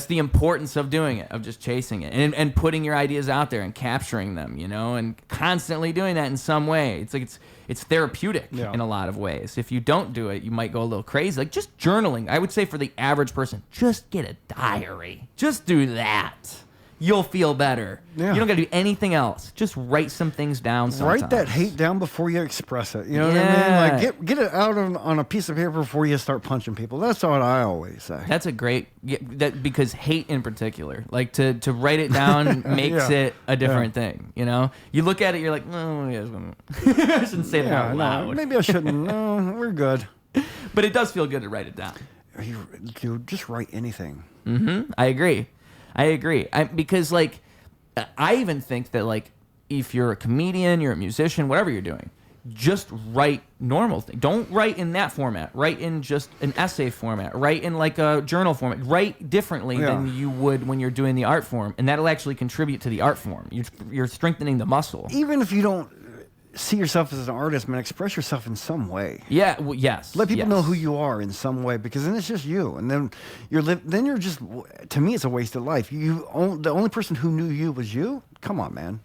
the importance of doing it, of just chasing it and putting your ideas out there and capturing them, you know, and constantly doing that in some way. It's like it's therapeutic in a lot of ways. If you don't do it, you might go a little crazy. Like just journaling, I would say for the average person, just get a diary. Just do that. You'll feel better. Yeah. You don't got to do anything else. Just write some things down sometimes. Write that hate down before you express it. You know what I mean? Like get it out on a piece of paper before you start punching people. That's what I always say. That's a great because hate in particular, like to write it down makes it a different thing. You know, you look at it, you're like, oh, yeah, I shouldn't say that out loud. No, maybe I shouldn't. No, we're good. But it does feel good to write it down. Dude, just write anything. Mm-hmm. I agree. Because like I even think that like if you're a comedian, you're a musician, whatever you're doing, just write normal things. Don't write in that format. Write in just an essay format. Write in like a journal format. Write differently than you would when you're doing the art form, and that'll actually contribute to the art form. You're strengthening the muscle. Even if you don't see yourself as an artist, man, express yourself in some way. Yeah, well, yes. Let people know who you are in some way, because then it's just you, and then you're just. To me, it's a wasted life. The only person who knew you was you. Come on, man.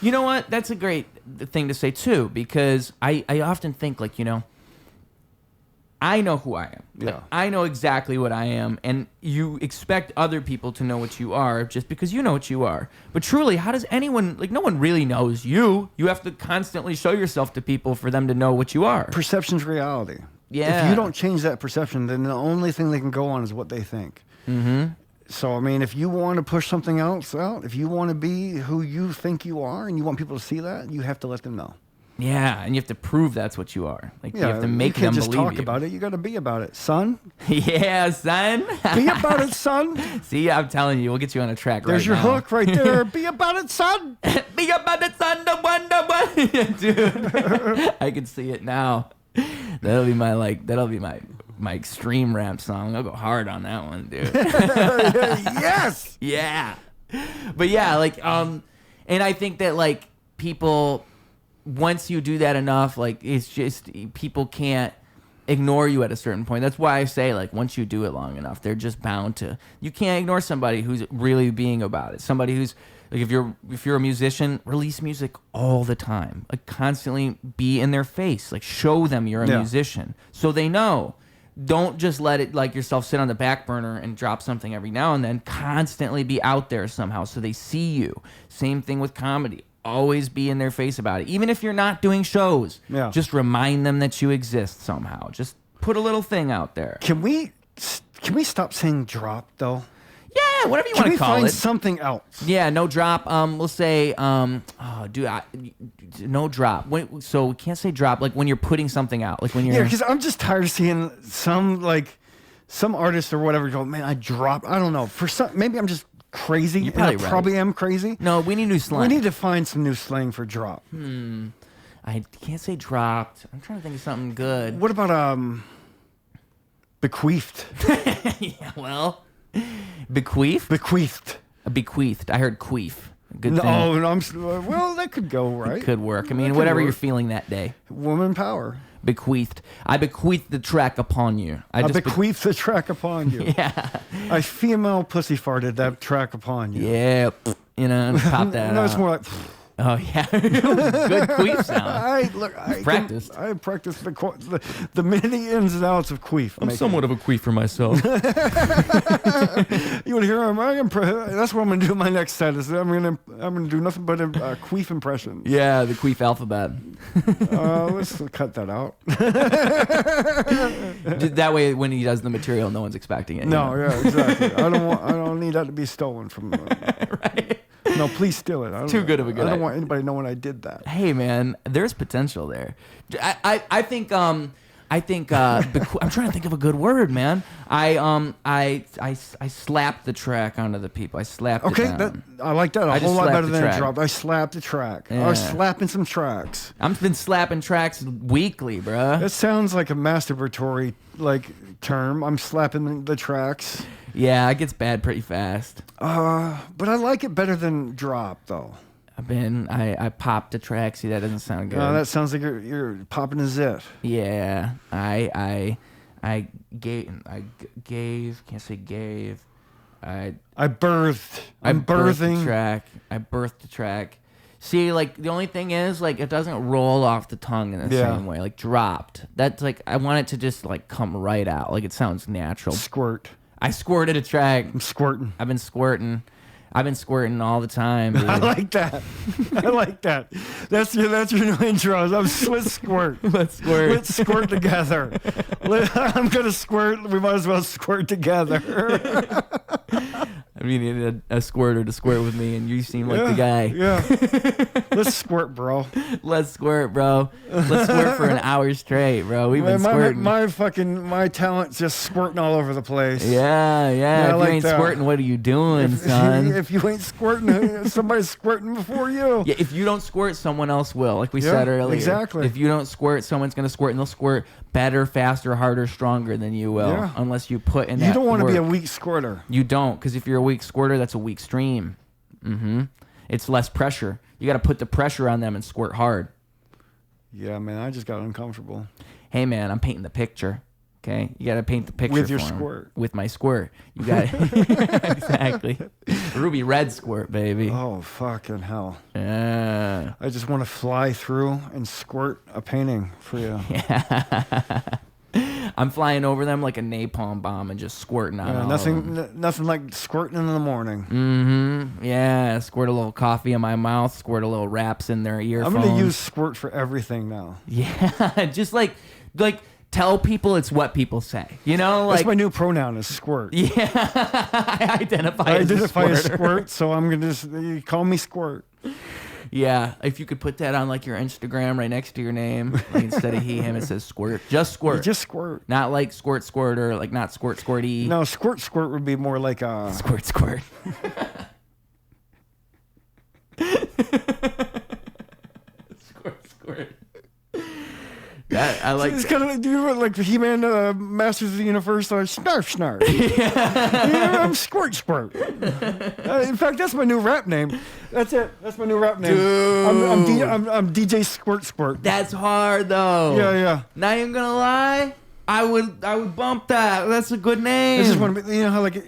You know what? That's a great thing to say too, because I often think like, you know, I know who I am. Yeah. Like, I know exactly what I am, and you expect other people to know what you are just because you know what you are. But truly, how does anyone, like, no one really knows you. You have to constantly show yourself to people for them to know what you are. Perception's reality. Yeah. If you don't change that perception, then the only thing they can go on is what they think. Mm-hmm. So, I mean, if you want to push something else out, if you want to be who you think you are and you want people to see that, you have to let them know. Yeah, and you have to prove that's what you are. Like, you have to make them believe you. You can't just talk about it. You got to be about it, son. Yeah, son. Be about it, son. See, I'm telling you, we'll get you on a track. There's your hook right there. Be about it, son. Be about it, son. The one. Dude, I can see it now. That'll be my extreme rap song. I'll go hard on that one, dude. Yes. Yeah. But yeah, like, and I think that like people, once you do that enough, like it's just people can't ignore you at a certain point. That's why I say like once you do it long enough, they're just bound to. You can't ignore somebody who's really being about it. Somebody who's like if you're a musician, release music all the time. Like constantly be in their face. Like show them you're a musician so they know. Don't just let it like yourself sit on the back burner and drop something every now and then. Constantly be out there somehow so they see you. Same thing with comedy. Always be in their face about it. Even if you're not doing shows, just remind them that you exist somehow. Just put a little thing out there. Can we stop saying drop though? Yeah, whatever you want to call it. Can we find something else? Yeah, no drop. We'll say, no drop. So we can't say drop like when you're putting something out, like when you're. Yeah, because I'm just tired of seeing some artist or whatever go, man, I dropped. I don't know. Maybe I'm just crazy. You're probably right. Probably am crazy. No, we need new slang. We need to find some new slang for drop. I can't say dropped. I'm trying to think of something good. What about bequeathed? Yeah, well, bequeathed. Bequeathed. I heard queef. Good thing. Well, that could go right. It could work. I mean, whatever you're feeling that day. Woman power. Bequeathed. I bequeath the track upon you. I bequeath the track upon you. Yeah. I female pussy farted that track upon you. Yeah. You know, pop that out. No, it's more like... Oh, yeah. Good queef sound. I practiced. I practiced the many ins and outs of queef. I'm somewhat of a queefer myself. You want to hear him? That's what I'm going to do in my next set. I'm going to do nothing but queef impressions. Yeah, the queef alphabet. Let's cut that out. That way, when he does the material, no one's expecting it. No, yeah, exactly. I don't need that to be stolen from. Right. No, please steal it. Too good of a good idea. I don't want anybody knowing I did that. Hey, man, there's potential there. I think I think I'm trying to think of a good word, man. I slapped the track onto the people. I slapped it down. I like that a I whole just lot slapped better the than track. a drop. I slapped the track. I was slapping some tracks. I've been slapping tracks weekly, bruh. That sounds like a masturbatory term. I'm slapping the tracks. Yeah, it gets bad pretty fast. But I like it better than drop though. I popped a track. See, that doesn't sound good. That sounds like you're popping a zit. Yeah, I gave. Can't say gave. I birthed. I'm birthing the track. I birthed the track. See, like the only thing is, like it doesn't roll off the tongue in the same way. Like dropped. That's like I want it to just like come right out. Like it sounds natural. Squirt. I squirted a track. I'm squirting. I've been squirting all the time, dude. I like that. I like that. That's your new intro. Let's squirt. Let's squirt. Let's squirt together. I'm gonna squirt. We might as well squirt together. I mean, you need a squirter to squirt with me, and you seem like the guy. Yeah. Let's squirt, bro. Let's squirt, bro. Let's squirt for an hour straight, bro. We've been squirting. My talent's just squirting all over the place. Yeah. If you ain't squirting, what are you doing, son? If you ain't squirting, somebody's squirting before you. Yeah, if you don't squirt, someone else will, like we said earlier. Exactly. If you don't squirt, someone's going to squirt, and they'll squirt better, faster, harder, stronger than you will, unless you put in that You don't want to be a work. weak squirter. You don't, because if you're a weak squirter, that's a weak stream. It's less pressure. You got to put the pressure on them and squirt hard. Yeah, man, I just got uncomfortable. Hey, man, I'm painting the picture. Okay, you got to paint the picture with your for 'em. squirt. With my squirt, you got exactly ruby red squirt, baby. Oh fucking hell! Yeah, I just want to fly through and squirt a painting for you. yeah. I'm flying over them like a napalm bomb and just squirting on all of them. Nothing like squirting in the morning. Yeah, squirt a little coffee in my mouth, squirt a little wraps in their earphones. I'm gonna use squirt for everything now. Yeah, just like tell people it's what people say. You know, like that's my new pronoun is squirt. Yeah, I identify as a squirt, so I'm gonna just you call me Squirt. Yeah, if you could put that on like your Instagram right next to your name, like instead of he, him, it says squirt. Just squirt. Just squirt. Not like squirt, squirter, like not squirt, squirty. No, squirt, squirt would be more like a... Squirt, squirt. Squirt, squirt. That, I like. It's kind of like, do you remember like He-Man, Masters of the Universe, snarf, snarf. Yeah, I'm Squirt, Squirt. In fact, that's my new rap name. That's it. That's my new rap name. Dude. I'm DJ Squirt, Squirt. That's hard though. Yeah. Not even gonna lie. I would bump that. That's a good name. I just want to be, you know how like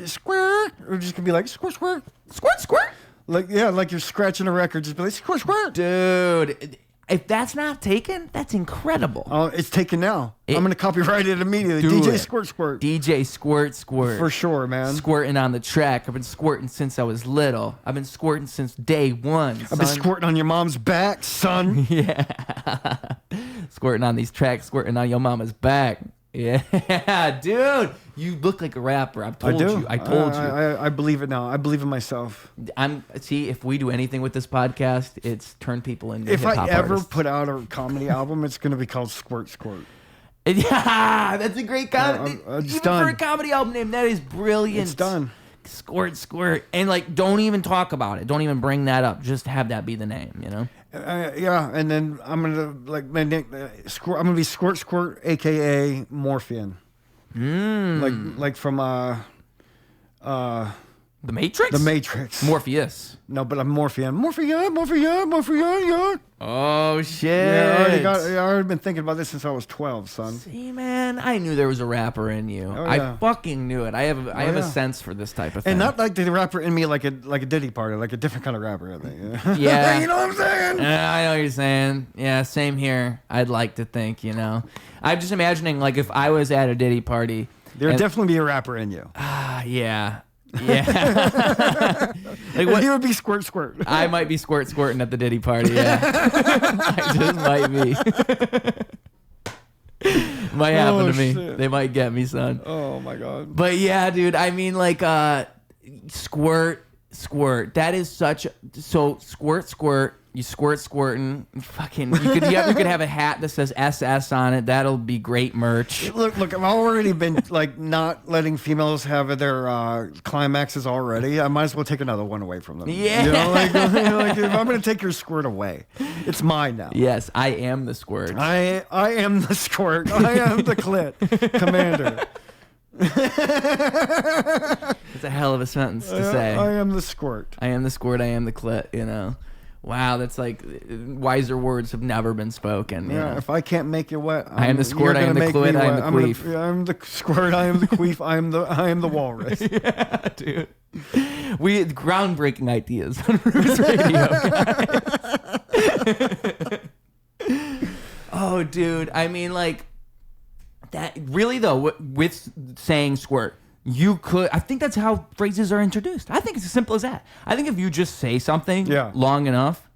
squirt, or just could be like squirt, squirt, squirt, squirt. Like like you're scratching a record, just be like squirt, squirt. Dude. If that's not taken, that's incredible. Oh, it's taken now. I'm going to copyright it immediately. DJ Squirt Squirt. DJ Squirt Squirt. For sure, man. Squirting on the track. I've been squirting since I was little. I've been squirting since day one, son. I've been squirting on your mom's back, son. Yeah. Squirting on these tracks, squirting on your mama's back. Yeah, dude. You look like a rapper. I told you. I believe it now. I believe in myself. See, if we do anything with this podcast, it's turn people into If hip-hop I ever artists. put out a comedy album, it's going to be called Squirt Squirt. Yeah, that's a great comedy. It's Even done. for a comedy album name, that is brilliant. It's done. Squirt, squirt, and like, don't even talk about it. Don't even bring that up. Just have that be the name. You know. Yeah, and then I'm gonna like my name. I'm gonna be Squirt Squirt, aka Morphine. Like from The Matrix. The Matrix. Morpheus. No, but I'm Morphine. Yeah. Oh shit! Yeah, I already been thinking about this since I was 12, son. See, man, I knew there was a rapper in you. Oh, yeah. I fucking knew it. I have a sense for this type of thing. And not like the rapper in me, like a Diddy party, like a different kind of rapper. I think. Yeah. You know what I'm saying? I know what you're saying. Yeah, same here. I'd like to think, you know. I'm just imagining, like, if I was at a Diddy party. There'd definitely be a rapper in you. Yeah. Yeah. Like what? You would be Squirt Squirt. I might be squirting at the Diddy party, yeah. I just might be. Might happen to me. Shit. They might get me, son. Oh my god. But yeah, dude, I mean, like, Squirt Squirt. That is such... So, Squirt Squirt, You squirting. Fucking. You could have a hat that says SS on it. That'll be great merch. Look, I've already been like not letting females have their climaxes already. I might as well take another one away from them. Yeah. You know, like if I'm going to take your squirt away, it's mine now. Yes, I am the squirt. I am the squirt. I am the clit commander. It's a hell of a sentence to say. I am the squirt. I am the squirt. I am the clit. Wow, that's like wiser words have never been spoken. Yeah, if I can't make you wet, I am the squirt. I am the clit. I am the queef. I'm the squirt. I am the queef. I am the walrus. Yeah, dude. We had groundbreaking ideas on Ruse Radio. Oh, dude. I mean, like that. Really though, with saying squirt. I think that's how phrases are introduced. I think it's as simple as that. I think if you just say something long enough,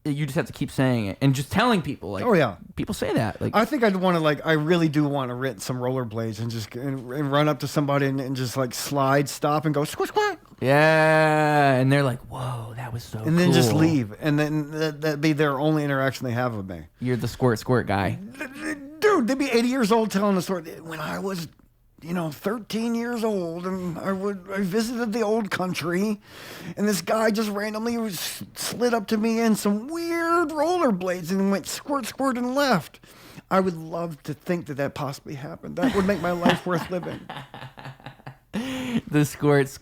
you just have to keep saying it and just telling people. Like, oh yeah, people say that. Like, I think I'd want to I really do want to rent some rollerblades and just and run up to somebody and just slide, stop, and go squirt, squirt. Yeah, and they're like, "Whoa, that was so." And then just leave, and then that'd be their only interaction they have with me. You're the squirt guy, dude. They'd be 80 years old telling the story when I was. 13 years old, and I visited the old country, and this guy just randomly slid up to me in some weird rollerblades and went squirt, squirt, and left. I would love to think that possibly happened. That would make my life worth living. The Squirt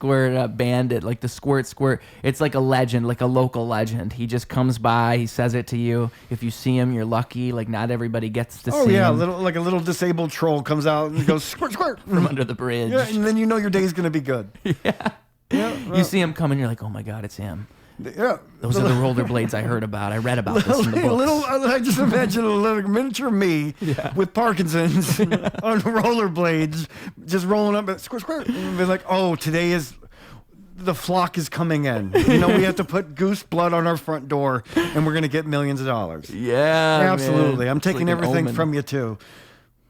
bandit, like the Squirt. It's like a legend, like a local legend. He just comes by, he says it to you. If you see him, you're lucky. Like not everybody gets to see him. Oh yeah, like a little disabled troll comes out and goes squirt, squirt from under the bridge. Yeah, and then you know your day's gonna be good. Yeah. You see him coming, you're like, oh my god, it's him. Yeah, those are the rollerblades I heard about. I read about this in the books. I just imagine a little miniature me with Parkinson's on rollerblades, just rolling up at squirt, squirt, and be like, "Oh, today is the flock is coming in. We have to put goose blood on our front door, and we're gonna get millions of dollars." Yeah, absolutely. Man. I'm taking everything from you too.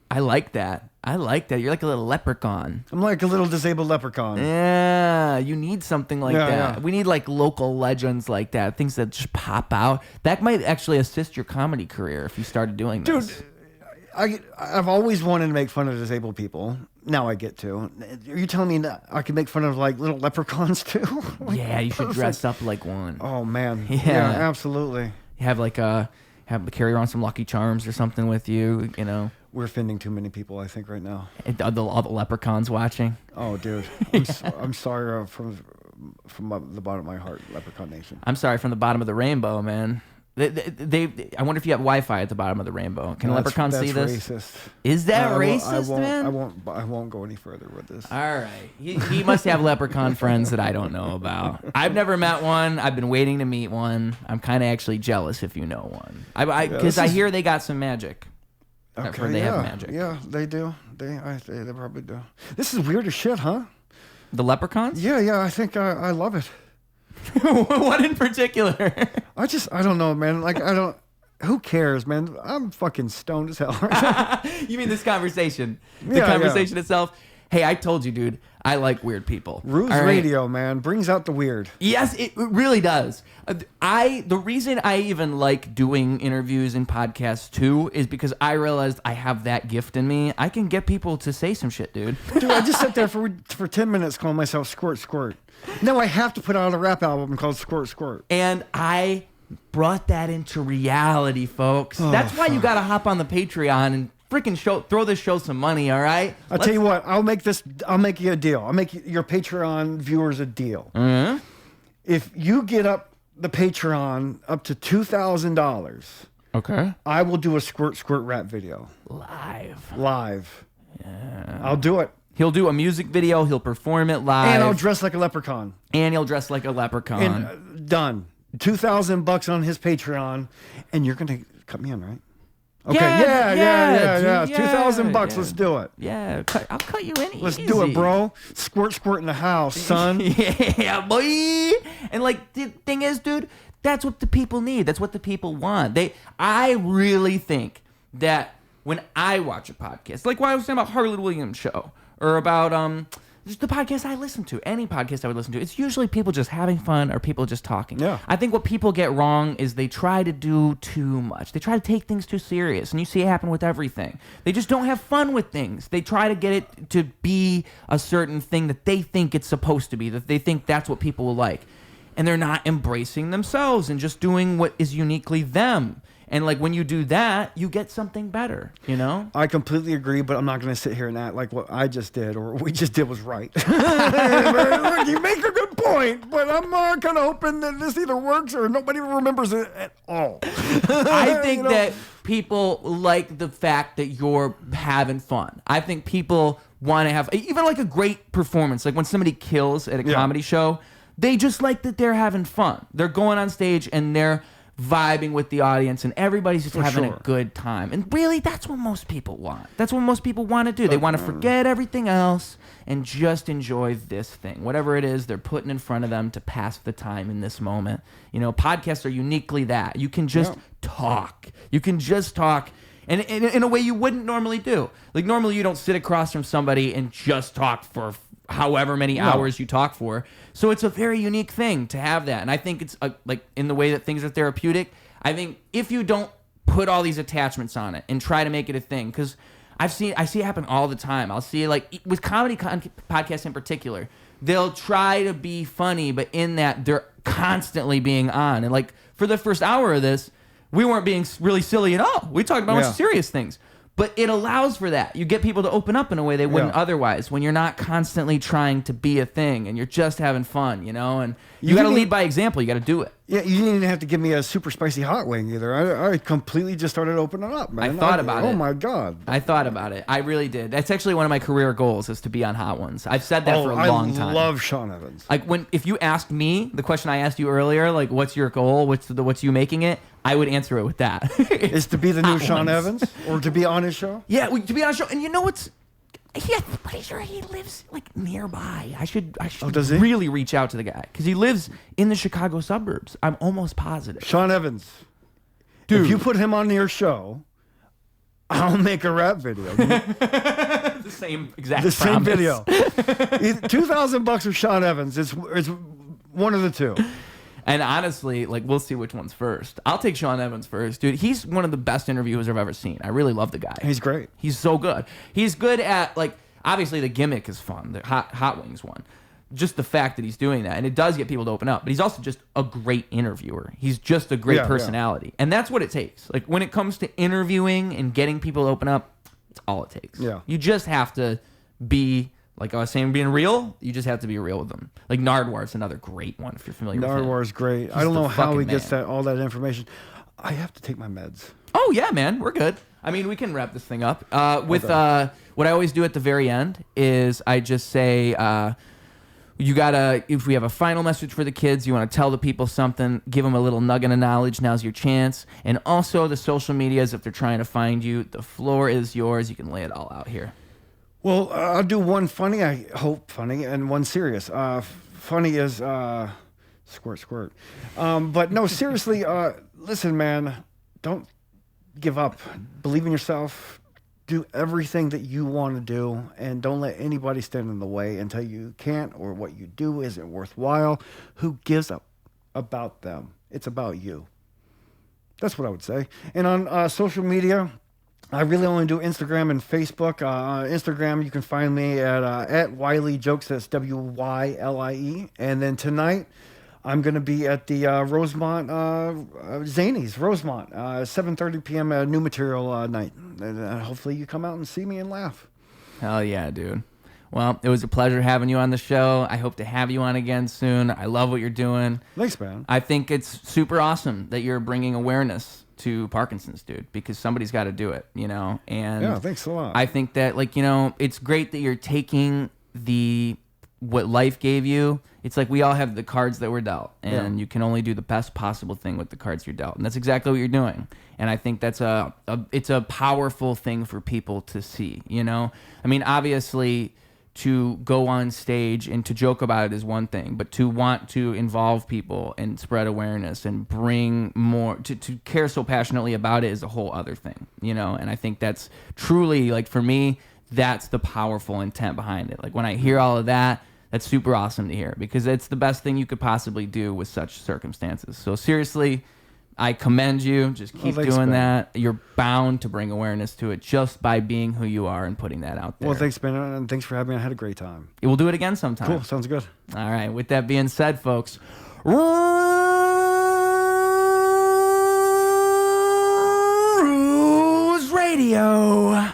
I like that. You're like a little leprechaun. I'm like a little disabled leprechaun. Yeah, you need something like that. Yeah. We need like local legends like that, things that just pop out. That might actually assist your comedy career if you started doing this. Dude, I've always wanted to make fun of disabled people. Now I get to. Are you telling me that I can make fun of like little leprechauns too? Yeah, you should dress up like one. Oh man. Yeah, absolutely. Have carry around some Lucky Charms or something with you, We're offending too many people, I think, right now. All the leprechauns watching. Oh, dude. I'm sorry from the bottom of my heart, Leprechaun Nation. I'm sorry from the bottom of the rainbow, man. I wonder if you have Wi-Fi at the bottom of the rainbow. Can leprechauns see this? That's racist. Is that racist, man? I won't go any further with this. All right. He must have leprechaun friends that I don't know about. I've never met one. I've been waiting to meet one. I'm kind of actually jealous if you know one. Because I hear they got some magic. Okay, they have magic. Yeah, they do. They probably do. This is weird as shit, huh? The leprechauns? Yeah. I think I love it. What in particular? I don't know, man. Who cares, man? I'm fucking stoned as hell. You mean this conversation? The conversation itself? Hey, I told you, dude. I like weird people. Ruse Radio, man, brings out the weird. Yes, it really does. The reason I even like doing interviews and podcasts too is because I realized I have that gift in me. I can get people to say some shit, dude. Dude, I just sat there for 10 minutes calling myself Squirt Squirt. Now I have to put out a rap album called Squirt Squirt. And I brought that into reality, folks. That's why you got to hop on the Patreon and freaking throw this show some money, all right? I'll tell you what, I'll make you a deal. I'll make your Patreon viewers a deal. Mm-hmm. If you get up the Patreon up to $2,000, okay, I will do a Squirt Squirt rap video. Live. Yeah. I'll do it. He'll do a music video, he'll perform it live. And I'll dress like a leprechaun. And done. $2,000 on his Patreon, and you're going to cut me in, right? Okay. Yeah. $2,000. Let's do it. Yeah, I'll cut you in. Let's do it, bro. Squirt, squirt in the house, son. Yeah, boy. And like the thing is, dude, that's what the people need. That's what the people want. I really think that when I watch a podcast, like what I was saying about Harland Williams show, or about just the podcast I listen to, any podcast I would listen to, it's usually people just having fun or people just talking. Yeah. I think what people get wrong is they try to do too much. They try to take things too serious, and you see it happen with everything. They just don't have fun with things. They try to get it to be a certain thing that they think it's supposed to be, that they think that's what people will like. And they're not embracing themselves and just doing what is uniquely them. And like when you do that, you get something better, you know? I completely agree, but I'm not going to sit here and act like what I just did or what we just did was right. You make a good point, but I'm kind of hoping that this either works or nobody remembers it at all. I think that people like the fact that you're having fun. I think people want to have, even like a great performance, like when somebody kills at a comedy show, they just like that they're having fun. They're going on stage and they're vibing with the audience and everybody's just having a good time. And really, that's what most people want. That's what most people want to do. They want to forget everything else and just enjoy this thing. Whatever it is they're putting in front of them to pass the time in this moment. You know, podcasts are uniquely that. You can just talk. You can just talk and in a way you wouldn't normally do. Like normally you don't sit across from somebody and just talk for however many hours you talk for. So it's a very unique thing to have that. And I think it's like in the way that things are therapeutic, I think if you don't put all these attachments on it and try to make it a thing, because I see it happen all the time. I'll see it like with comedy podcasts in particular, they'll try to be funny, but in that they're constantly being on. And like for the first hour of this, we weren't being really silly at all. We talked about a bunch of serious things. But it allows for that. You get people to open up in a way they wouldn't otherwise when you're not constantly trying to be a thing and you're just having fun, you know? And you got to lead by example. You got to do it. Yeah, you didn't even have to give me a super spicy hot wing either. I completely just started opening up, man. I thought about it. Oh, my God. I thought about it. I really did. That's actually one of my career goals is to be on Hot Ones. I've said that for a long time. I love Sean Evans. Like if you asked me the question I asked you earlier, like what's your goal? What's you making it? I would answer it with that. Is to be the new Sean Evans or to be on his show? Yeah, to be on a show. And you know what's... Yeah, I'm pretty sure he lives like nearby. I should really reach out to the guy because he lives in the Chicago suburbs. I'm almost positive. Sean Evans, dude, if you put him on your show, I'll make a rap video. The same exact. The same video. $2,000 for Sean Evans. It's one of the two. And honestly, like we'll see which one's first. I'll take Sean Evans first, dude. He's one of the best interviewers I've ever seen. I really love the guy. He's great. He's so good. He's good at like obviously the gimmick is fun, the hot wings one. Just the fact that he's doing that, and it does get people to open up. But he's also just a great interviewer. He's just a great personality, and that's what it takes. Like when it comes to interviewing and getting people to open up, it's all it takes. Yeah, you just have to be. Like I was saying, being real, you just have to be real with them. Like Nardwar's another great one if you're familiar with him. Nardwar's great. I don't know how he gets all that information. I have to take my meds. Oh, yeah, man. We're good. I mean, we can wrap this thing up. What I always do at the very end is I just say, if we have a final message for the kids, you want to tell the people something, give them a little nugget of knowledge, now's your chance. And also the social medias, if they're trying to find you, the floor is yours. You can lay it all out here. Well, I'll do one funny, I hope funny, and one serious. Funny is Squirt Squirt. But no, seriously, listen, man, don't give up. Believe in yourself. Do everything that you want to do, and don't let anybody stand in the way and tell you can't or what you do isn't worthwhile. Who gives up about them? It's about you. That's what I would say. And on social media, I really only do Instagram and Facebook. Instagram, you can find me at Wiley Jokes. That's WYLIE. And then tonight, I'm going to be at the Rosemont, Zanies, Rosemont, 7:30 p.m. New material night. And hopefully you come out and see me and laugh. Hell yeah, dude. Well, it was a pleasure having you on the show. I hope to have you on again soon. I love what you're doing. Thanks, man. I think it's super awesome that you're bringing awareness to Parkinson's, dude, because somebody's got to do it, you know? And yeah, thanks a lot. I think that, like, you know, it's great that you're taking what life gave you. It's like we all have the cards that we're dealt, and you can only do the best possible thing with the cards you're dealt. And that's exactly what you're doing. And I think that's it's a powerful thing for people to see, you know? I mean, obviously, to go on stage and to joke about it is one thing, but to want to involve people and spread awareness and bring more, to care so passionately about it is a whole other thing, you know? And I think that's truly, like, for me, that's the powerful intent behind it. Like when I hear all of that, that's super awesome to hear because it's the best thing you could possibly do with such circumstances. So seriously, I commend you. Just keep doing that. You're bound to bring awareness to it just by being who you are and putting that out there. Well, thanks, Ben, and thanks for having me. I had a great time. We'll do it again sometime. Cool. Sounds good. All right. With that being said, folks, Ruse Radio.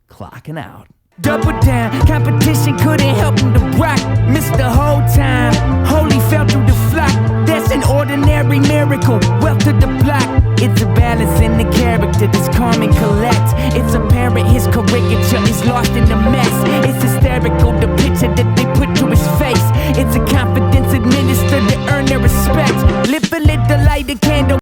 Clocking out. Double down, competition couldn't help him to rock. Missed the whole time, holy fell through the flock. That's an ordinary miracle, wealth to the block. It's a balance in the character that's calm and collect. It's apparent his caricature is lost in the mess.